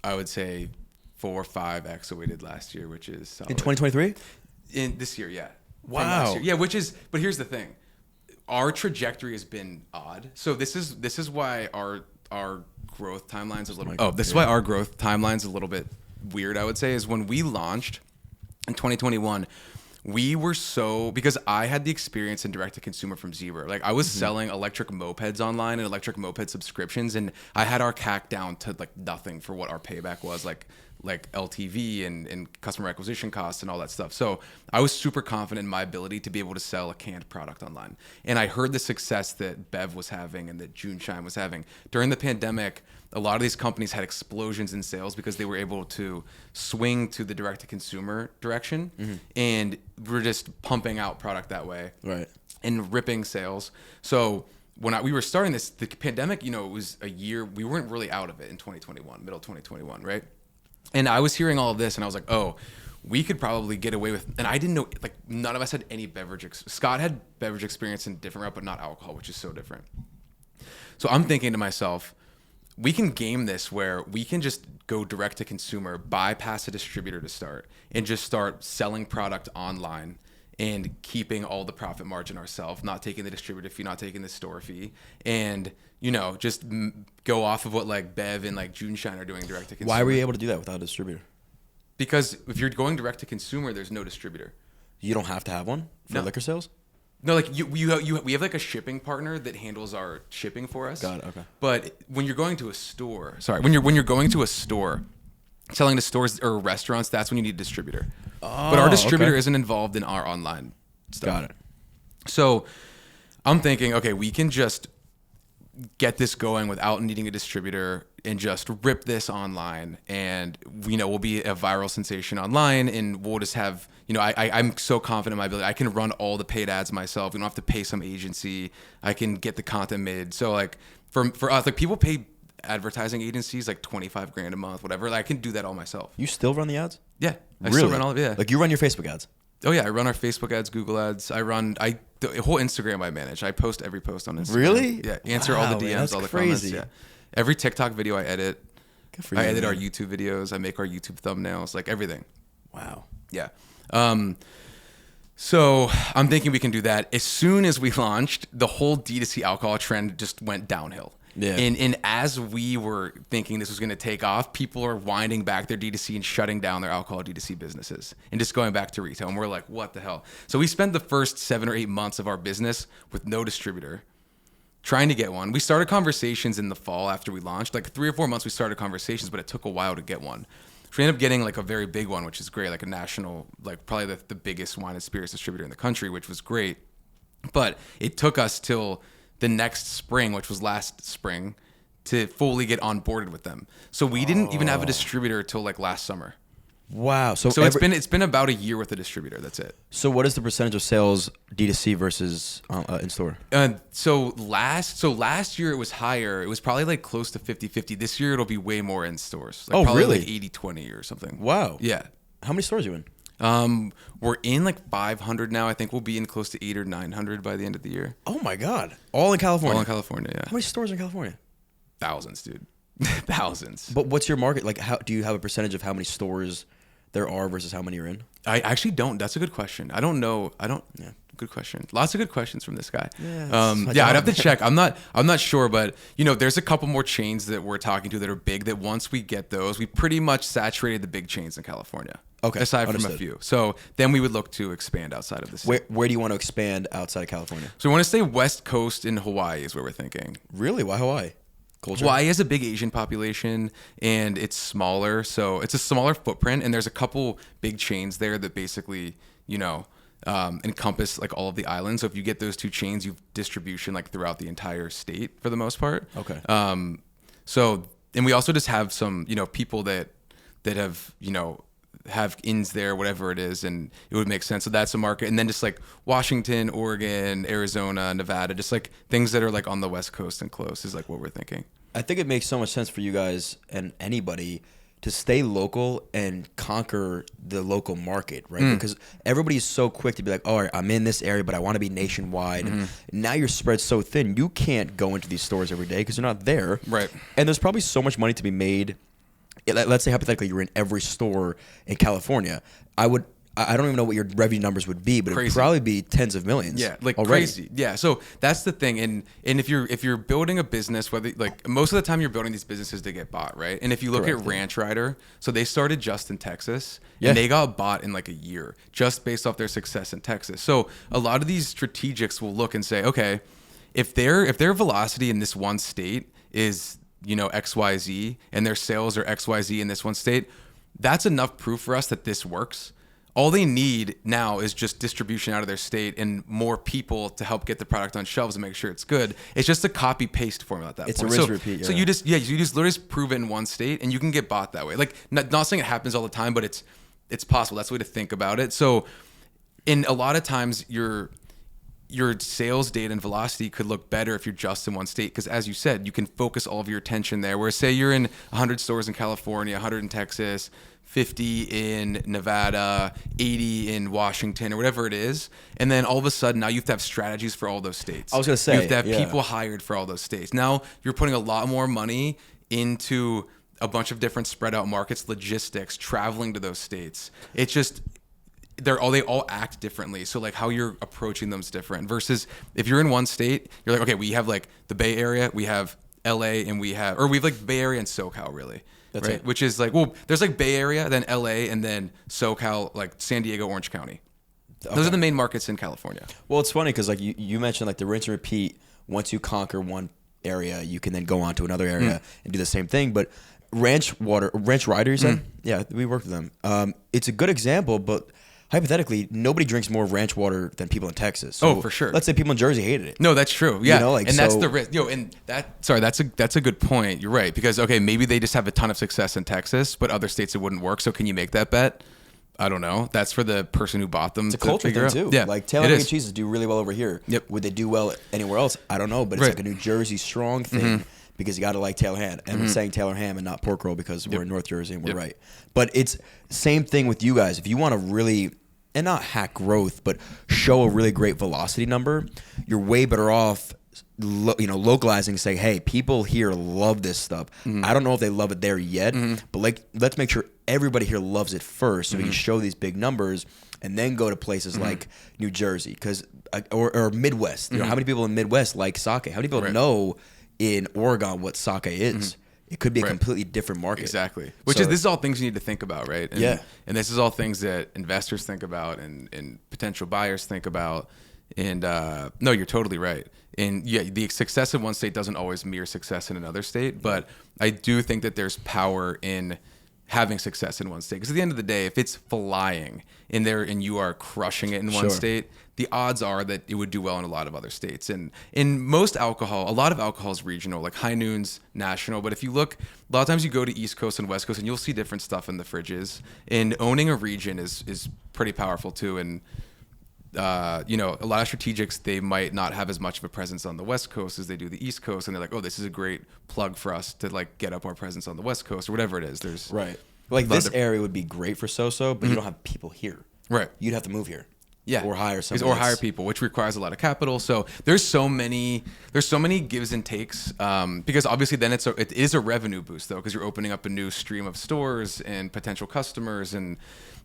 I would say 4 or 5x what we did last year, which is solid. In 2023. In this year, yeah. Wow. Yeah, but here's the thing, our trajectory has been odd. So this is why our growth timeline's a little. This is why our growth timeline's a little bit weird. I would say is when we launched in 2021, we were because I had the experience in direct to consumer from zero. Like, I was selling electric mopeds online and electric moped subscriptions, and I had our CAC down to like nothing for what our payback was, like LTV and customer acquisition costs and all that stuff. So I was super confident in my ability to be able to sell a canned product online. And I heard the success that Bev was having and that June Shine was having. During the pandemic, a lot of these companies had explosions in sales because they were able to swing to the direct-to-consumer direction, and we're just pumping out product that way, right? And ripping sales. So when we were starting this, the pandemic, you know, it was a year, we weren't really out of it in 2021, middle 2021, right? And I was hearing all of this, and I was like, oh, we could probably get away with, and I didn't know, like, none of us had any beverage. Scott had beverage experience in different route, but not alcohol, which is so different. So I'm thinking to myself, we can game this where we can just go direct to consumer, bypass a distributor to start, and just start selling product online and keeping all the profit margin ourselves, not taking the distributor fee, not taking the store fee, and, you know, just go off of what like Bev and like June Shine are doing direct to consumer. Why were you able to do that without a distributor? Because if you're going direct to consumer, there's no distributor. You don't have to have one for liquor sales? No, like we have like a shipping partner that handles our shipping for us. Got it. Okay. But when you're going to a store, when you're going to a store, selling to stores or restaurants, that's when you need a distributor. But our distributor isn't involved in our online stuff. Got it. So I'm thinking, okay, we can just get this going without needing a distributor and just rip this online, and we'll be a viral sensation online, and we'll just have, I'm so confident in my ability. I can run all the paid ads myself. We don't have to pay some agency. I can get the content made. So like for us, like people pay advertising agencies like $25,000 a month, whatever. Like, I can do that all myself. You still run the ads? Yeah. I really? still run all of it. Yeah. Like, you run your Facebook ads? Oh yeah, I run our Facebook ads, Google ads. The whole Instagram I manage. I post every post on Instagram. Really? Yeah. Answer all the Wow, DMs, man, that's all the crazy. comments. Yeah. Every TikTok video I edit. Good for I you, edit our man. YouTube videos. I make our YouTube thumbnails. Like everything. Wow. Yeah. So I'm thinking we can do that. As soon as we launched, the whole D2C alcohol trend just went downhill. Yeah. And as we were thinking this was going to take off, people are winding back their D2C and shutting down their alcohol D2C businesses and just going back to retail. And we're like, what the hell? So we spent the first 7 or 8 months of our business with no distributor, trying to get one. We started conversations in the fall after we launched. Like 3 or 4 months we started conversations, but it took a while to get one. So we ended up getting like a very big one, which is great, like a national, like probably the biggest wine and spirits distributor in the country, which was great. But it took us till the next spring, which was last spring, to fully get onboarded with them. So we didn't even have a distributor till like last summer. Wow. So it's been about a year with a distributor. That's it. So what is the percentage of sales D2C versus in store? So last year it was higher. It was probably like close to 50-50. This year it'll be way more in stores. Like probably really? like 80-20 or something. Wow. Yeah. How many stores are you in? We're in like 500 now. I think we'll be in close to 800 or 900 by the end of the year. Oh my God. All in California? All in California, yeah. How many stores in California? Thousands, dude. Thousands. But what's your market? Like, how do you have a percentage of how many stores there are versus how many you're in? I actually don't. That's a good question. I don't know. Yeah. Good question. Lots of good questions from this guy. Yeah, I'd have to check. I'm not sure, but there's a couple more chains that we're talking to that are big that once we get those, we pretty much saturated the big chains in California. Okay. Aside from Understood. a few. So then we would look to expand outside of the state. Where do you want to expand outside of California? So we want to stay West Coast in Hawaii is where we're thinking. Really? Why Hawaii? Culture? Hawaii has a big Asian population and it's smaller, so it's a smaller footprint. And there's a couple big chains there that basically, encompass like all of the islands. So if you get those 2 chains, you've distribution like throughout the entire state for the most part. Okay. And we also just have some, people that have, have inns there, whatever it is, and it would make sense. So that's a market. And then just like Washington, Oregon, Arizona, Nevada, just like things that are like on the West Coast and close is like what we're thinking. I think it makes so much sense for you guys and anybody to stay local and conquer the local market, right? Because everybody's so quick to be like, all right, I'm in this area, but I want to be nationwide. And now you're spread so thin, you can't go into these stores every day because they're not there. Right. And there's probably so much money to be made. Let's say hypothetically you're in every store in California. I don't even know what your revenue numbers would be, but it would probably be tens of millions. Yeah, like already. crazy. Yeah, so that's the thing. And if you're building a business, whether like most of the time you're building these businesses to get bought, right? And if you look at Ranch Rider, so they started just in Texas, and they got bought in like a year just based off their success in Texas. So a lot of these strategics will look and say, okay, if their velocity in this one state is XYZ and their sales are XYZ in this one state, that's enough proof for us that this works. All they need now is just distribution out of their state and more people to help get the product on shelves and make sure it's good. It's just a copy paste formula at that It's point. a rinse repeat. So you just literally just prove it in one state and you can get bought that way. Like not saying it happens all the time, but it's possible. That's the way to think about it. So in a lot of times your sales data and velocity could look better if you're just in one state because, as you said, you can focus all of your attention there. Whereas, say you're in 100 stores in California, 100 in Texas, 50 in Nevada, 80 in Washington, or whatever it is, and then all of a sudden now you have to have strategies for all those states. I was going to say, you have to have people hired for all those states. Now you're putting a lot more money into a bunch of different spread out markets, logistics, traveling to those states. It's just they all act differently. So like how you're approaching them is different versus if you're in one state, you're like, okay, we have like the Bay Area, we have LA, and we have like Bay Area and SoCal really. That's right. it. Which is like, well, there's like Bay Area, then LA, and then SoCal, like San Diego, Orange County. Those are the main markets in California. Well, it's funny because like you mentioned like the rinse and repeat. Once you conquer one area, you can then go on to another area and do the same thing. But Ranch Rider, you said? Yeah, we worked with them. It's a good example, but hypothetically, nobody drinks more ranch water than people in Texas. So for sure. Let's say people in Jersey hated it. No, that's true. Yeah, and that's so- the risk. That's a good point. You're right because okay, maybe they just have a ton of success in Texas, but other states it wouldn't work. So can you make that bet? I don't know. That's for the person who bought them. It's a culture thing too. Yeah, like Taylor mac and cheeses do really well over here. Yep. Would they do well anywhere else? I don't know, but it's like a New Jersey strong thing. Because you got to like Taylor ham. And we're saying Taylor ham and not pork roll because we're in North Jersey and we're right. But it's same thing with you guys. If you want to really and not hack growth, but show a really great velocity number, you're way better off, localizing, say, hey, people here love this stuff. I don't know if they love it there yet, but let's make sure everybody here loves it first, so we can show these big numbers, and then go to places like New Jersey, or Midwest. How many people in Midwest like sake? How many people know in Oregon what sake is? It could be a completely different market. Exactly. This is all things you need to think about, right? And this is all things that investors think about and potential buyers think about. And no, you're totally right. And yeah, the success in one state doesn't always mirror success in another state. But I do think that there's power in having success in one state. Because at the end of the day, if it's flying in there and you are crushing it in one state, the odds are that it would do well in a lot of other states. And in most alcohol, a lot of alcohol is regional, like High Noon's national. But if you look, a lot of times you go to East Coast and West Coast and you'll see different stuff in the fridges. And owning a region is pretty powerful too. And a lot of strategics, they might not have as much of a presence on the West Coast as they do the East Coast, and they're like, oh, this is a great plug for us to like get up our presence on the West Coast or whatever it is. There's like this area would be great for Soso, but you don't have people here. Right. You'd have to move here. Yeah. Or hire someone. Or hire people, which requires a lot of capital. So there's so many gives and takes, because obviously then it is a revenue boost though, because you're opening up a new stream of stores and potential customers and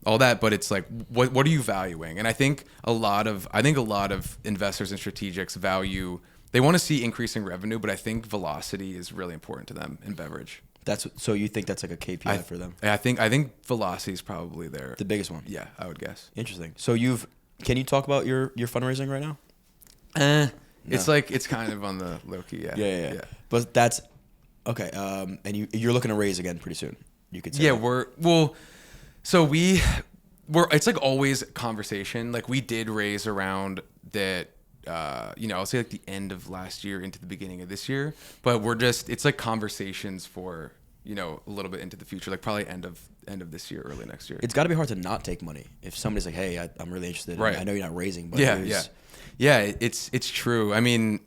all that. But it's like, what are you valuing? And I think a lot of investors and strategics they want to see increasing revenue, but I think velocity is really important to them in beverage. So you think that's like a KPI for them? I think velocity is probably the biggest one. Yeah, I would guess. Interesting. So can you talk about your fundraising right now? No. It's kind of on the low key. Yeah. But that's okay. And you're looking to raise again pretty soon. You could say. Yeah, it's like always conversation. Like we did raise around that. I'll say like the end of last year into the beginning of this year, but it's like conversations for, a little bit into the future, like probably end of this year, early next year. It's got to be hard to not take money if somebody's like, hey, I'm really interested. Right. I know you're not raising, but it's true. I mean,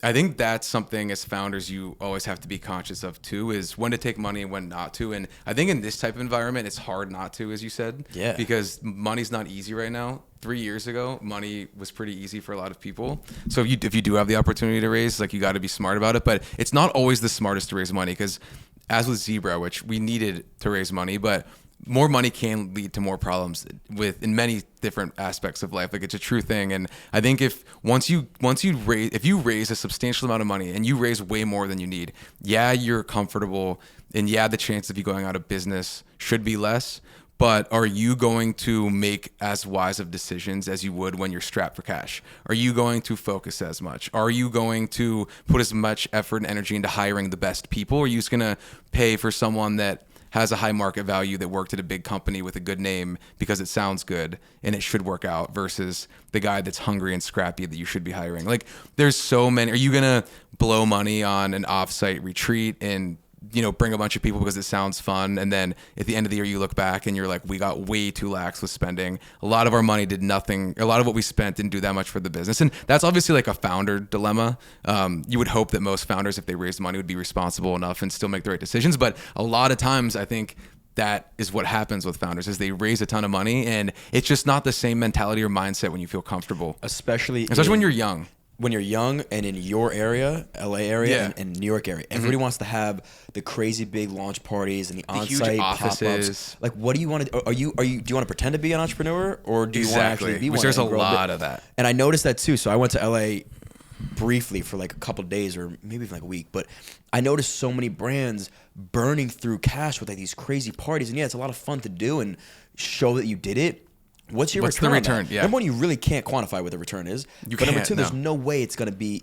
I think that's something as founders you always have to be conscious of too, is when to take money and when not to. And I think in this type of environment, it's hard not to, as you said. Yeah. Because money's not easy right now. 3 years ago, money was pretty easy for a lot of people. So if you do have the opportunity to raise, like you got to be smart about it. But it's not always the smartest to raise money, because as with Zebra, which we needed to raise money, but more money can lead to more problems in many different aspects of life. Like it's a true thing. And I think if you raise a substantial amount of money and you raise way more than you need, yeah, you're comfortable, and yeah, the chance of you going out of business should be less. But are you going to make as wise of decisions as you would when you're strapped for cash? Are you going to focus as much? Are you going to put as much effort and energy into hiring the best people? Or are you just going to pay for someone that has a high market value, that worked at a big company with a good name because it sounds good and it should work out, versus the guy that's hungry and scrappy that you should be hiring? Like there's so many. Are you going to blow money on an offsite retreat and bring a bunch of people because it sounds fun, and then at the end of the year you look back and you're like, we got way too lax with spending. A lot of our money did nothing. A lot of what we spent didn't do that much for the business. And that's obviously like a founder dilemma. You would hope that most founders, if they raised money, would be responsible enough and still make the right decisions. But a lot of times I think that is what happens with founders, is they raise a ton of money and it's just not the same mentality or mindset when you feel comfortable. Especially when you're young. When you're young and in your area, LA area, and New York area, everybody wants to have the crazy big launch parties and the on-site pop-ups. Like, what do you want to do? Do you want to pretend to be an entrepreneur, or do you want to actually be one? There's a lot of that. And I noticed that too. So I went to LA briefly for like a couple of days, or maybe even like a week, but I noticed so many brands burning through cash with like these crazy parties. And yeah, it's a lot of fun to do and show that you did it. What's the return? Yeah. Number one, you really can't quantify what the return is. Number two, there's no way it's going to be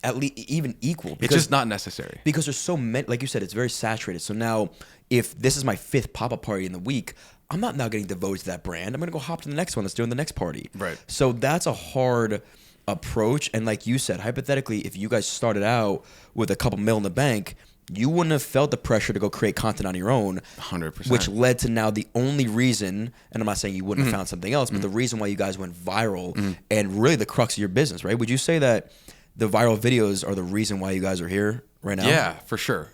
at least even equal. It's just not necessary. Because there's so many, like you said, it's very saturated. So now, if this is my 5th pop-up party in the week, I'm not now getting devoted to that brand. I'm going to go hop to the next one that's doing the next party. Right. So that's a hard approach. And like you said, hypothetically, if you guys started out with a couple mil in the bank, you wouldn't have felt the pressure to go create content on your own. 100%. Which led to now the only reason, and I'm not saying you wouldn't have found something else, but the reason why you guys went viral and really the crux of your business, right? Would you say that the viral videos are the reason why you guys are here right now? Yeah, for sure.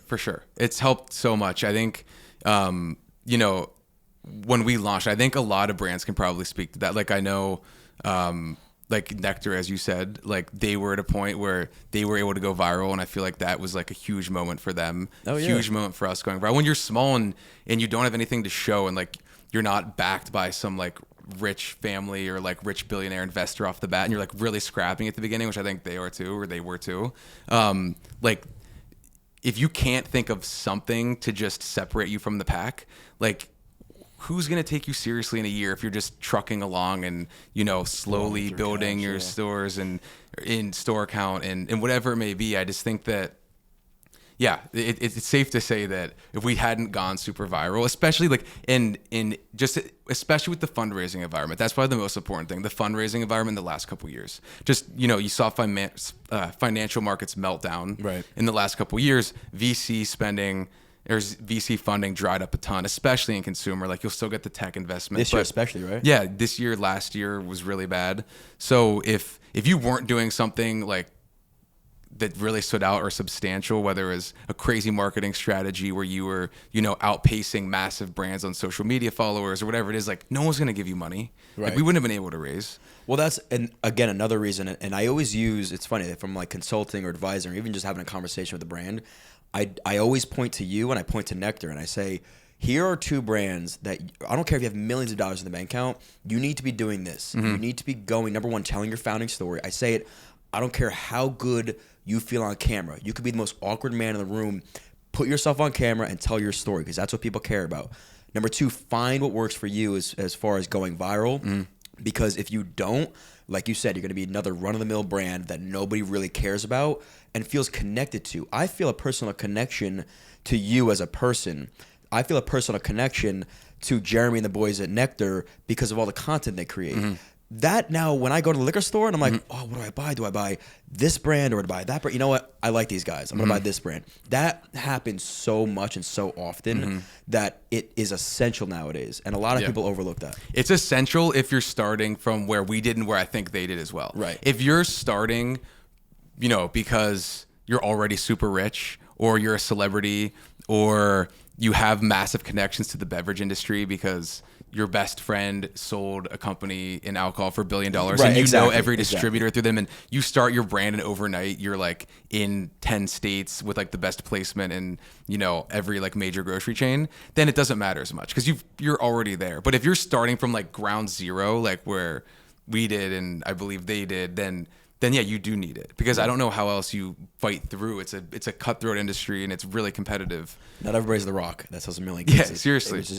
It's helped so much. I think, when we launched, I think a lot of brands can probably speak to that. Like I know, like Nectar, as you said, like they were at a point where they were able to go viral, and I feel like that was like a huge moment for them. Oh, yeah. Huge moment for us going viral. When you're small and you don't have anything to show, and like you're not backed by some like rich family or like rich billionaire investor off the bat, and you're like really scrapping at the beginning, which I think they were too. Like if you can't think of something to just separate you from the pack, like who's going to take you seriously in a year if you're just trucking along and, you know, slowly building your stores and in store count and whatever it may be. I just think that, yeah, it's safe to say that if we hadn't gone super viral, especially like especially with the fundraising environment, that's probably the most important thing, the fundraising environment in the last couple of years. Just, you know, you saw financial markets meltdown right in the last couple of years. VC spending, there's VC funding dried up a ton, especially in consumer. Like you'll still get the tech investment this year, especially, right? Yeah, this year, last year was really bad. So if you weren't doing something like that really stood out or substantial, whether it was a crazy marketing strategy where you were, you know, outpacing massive brands on social media followers or whatever it is, like no one's gonna give you money. Right. Like we wouldn't have been able to raise. Well, that's, and again, another reason, and I always use, it's funny, from like consulting or advising or even just having a conversation with the brand, I always point to you and I point to Nectar and I say, here are two brands that, I don't care if you have millions of dollars in the bank account, you need to be doing this. You need to be going, number one, telling your founding story. I say it, I don't care how good you feel on camera. You could be the most awkward man in the room. Put yourself on camera and tell your story because that's what people care about. Number two, find what works for you as far as going viral. Because if you don't, like you said, you're going to be another run-of-the-mill brand that nobody really cares about and feels connected to. I feel a personal connection to you as a person. I feel a personal connection to Jeremy and the boys at Nectar because of all the content they create. That now, when I go to the liquor store and I'm like, oh, what do I buy? Do I buy this brand or do I buy that brand? You know what? I like these guys. I'm going to buy this brand. That happens so much and so often that it is essential nowadays. And a lot of people overlook that. It's essential if you're starting from where we did and where I think they did as well. Right. If you're starting, you know, because you're already super rich or you're a celebrity or you have massive connections to the beverage industry because your best friend sold a company in alcohol for $1 billion and you know every distributor through them and you start your brand and overnight you're like in 10 states with like the best placement in, you know, every like major grocery chain, then it doesn't matter as much because you're already there. But if you're starting from like ground zero, like where we did and I believe they did, then yeah, you do need it because I don't know how else you fight through. It's a cutthroat industry and it's really competitive. Not everybody's The Rock. That sells a million cases. Yeah, seriously. Which is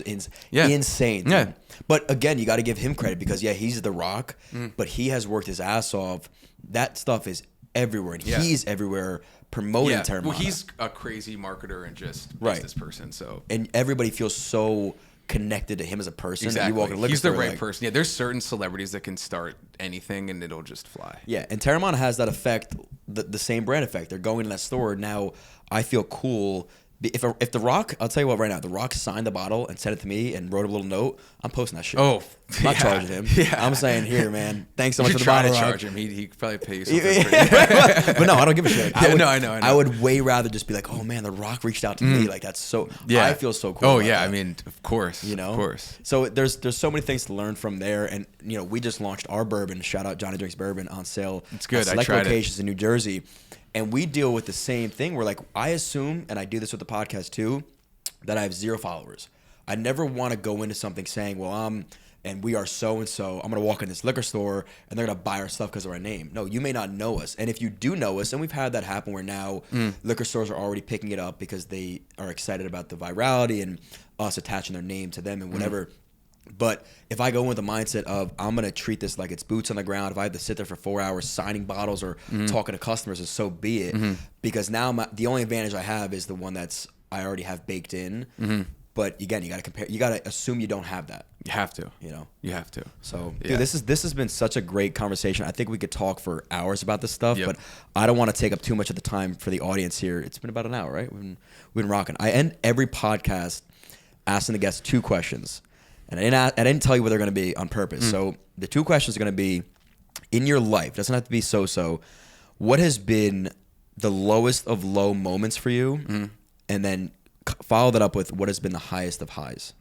insane. Yeah. But again, you got to give him credit because, he's The Rock, but he has worked his ass off. That stuff is everywhere, and he's everywhere promoting Terramana. Well, he's a crazy marketer and just business person. So and everybody feels so connected to him as a person. Exactly. And you walk in a liquor he's the store, right person. Yeah, there's certain celebrities that can start anything and it'll just fly. Yeah, and Terramana has that effect, the same brand effect. They're going to that store now. I feel cool. If The Rock, I'll tell you what right now, The Rock signed the bottle and sent it to me and wrote a little note, I'm posting that shit. Oh, I'm not charging him. Yeah. I'm saying, here, man, thanks so much for the try bottle, to Rock. charge him. He'd probably pay you something. But no, I don't give a shit. I know. I would way rather just be like, oh man, The Rock reached out to me. Like that's so. Yeah. I feel so cool. Oh about yeah, that. I mean, of course. You know, of course. So there's so many things to learn from there, and you know, we just launched our bourbon. Shout out Johnny Drinks Bourbon on sale. It's good. At select I tried locations in New Jersey, and we deal with the same thing. Where like I assume, and I do this with the podcast too, that I have 0 followers. I never want to go into something saying, well, and we are so and so. I'm gonna walk in this liquor store and they're gonna buy our stuff because of our name. No, you may not know us, and if you do know us, and we've had that happen where now liquor stores are already picking it up because they are excited about the virality and us attaching their name to them and whatever. But if I go in with the mindset of I'm going to treat this like it's boots on the ground, if I have to sit there for 4 hours signing bottles or talking to customers, and so be it. Because now the only advantage I have is the one that's I already have baked in. But again, you got to compare. You got to assume you don't have that. You have to. You know. You have to. So, dude, this has been such a great conversation. I think we could talk for hours about this stuff, but I don't want to take up too much of the time for the audience here. It's been about an hour, right? We've been rocking. I end every podcast asking the guests 2 questions. And I didn't tell you what they're going to be on purpose. So the 2 questions are going to be, in your life, doesn't have to be so-so, what has been the lowest of low moments for you? And then follow that up with what has been the highest of highs.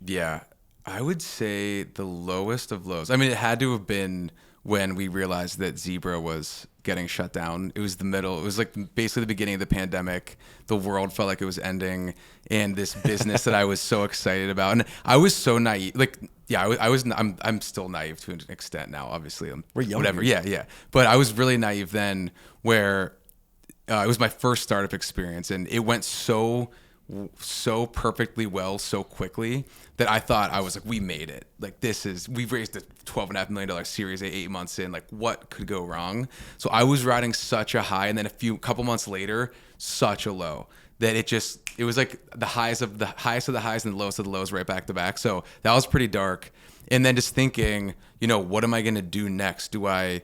Yeah, I would say the lowest of lows. I mean, it had to have been when we realized that Zebra was getting shut down. It was the middle. It was like basically the beginning of the pandemic. The world felt like it was ending, and this business that I was so excited about, and I was so naive. Like, yeah, I was. I'm still naive to an extent now. Obviously, We're young. whatever. Yeah, yeah. But I was really naive then, where it was my first startup experience, and it went so perfectly well so quickly that I thought, I was like, we made it. Like, we've raised a $12.5 million Series A 8 months in. Like, what could go wrong? So I was riding such a high, and then couple months later, such a low that it was like the highest of the highest of the highs and the lowest of the lows right back to back. So that was pretty dark. And then just thinking, what am I going to do next? Do I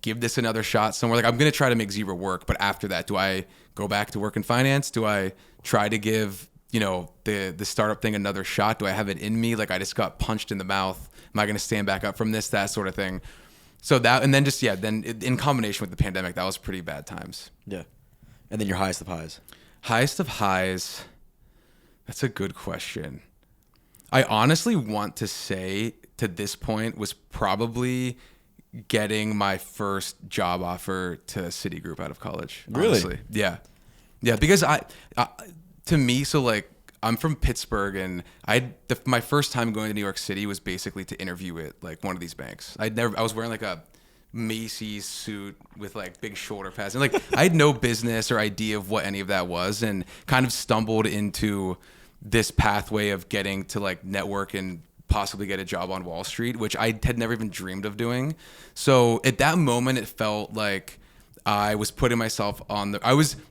give this another shot somewhere? Like, I'm going to try to make Zebra work, but after that, do I go back to work in finance? Do I try to give, the startup thing another shot? Do I have it in me? Like, I just got punched in the mouth. Am I going to stand back up from this? That sort of thing. So that, and then just, then in combination with the pandemic, that was pretty bad times. Yeah. And then your highest of highs. Highest of highs. That's a good question. I honestly want to say to this point was probably getting my first job offer to Citigroup out of college. Really? Honestly. Yeah. Yeah. Because to me, so like, I'm from Pittsburgh, and my first time going to New York City was basically to interview at like one of these banks. I was wearing like a Macy's suit with like big shoulder pads, and like I had no business or idea of what any of that was, and kind of stumbled into this pathway of getting to like network and possibly get a job on Wall Street, which I had never even dreamed of doing. So at that moment, it felt like I was putting myself on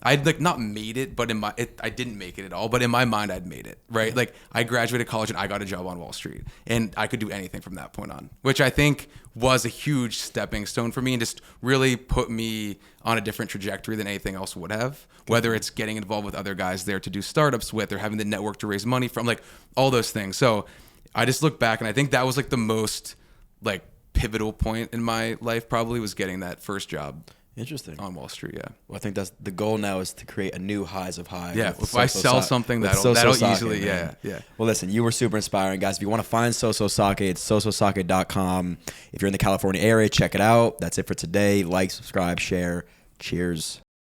I'd like not made it, but I didn't make it at all. But in my mind, I'd made it, right? Like, I graduated college and I got a job on Wall Street, and I could do anything from that point on, which I think was a huge stepping stone for me and just really put me on a different trajectory than anything else would have, whether it's getting involved with other guys there to do startups with, or having the network to raise money from, like all those things. So I just look back, and I think that was like the most like pivotal point in my life, probably, was getting that first job. Interesting. On Wall Street, yeah. Well, I think that's the goal now, is to create a new highs of highs. Yeah, if I sell something, that'll easily, yeah. Well, listen, you were super inspiring, guys. If you want to find Soso Sake, it's sososake.com. If you're in the California area, check it out. That's it for today. Like, subscribe, share. Cheers.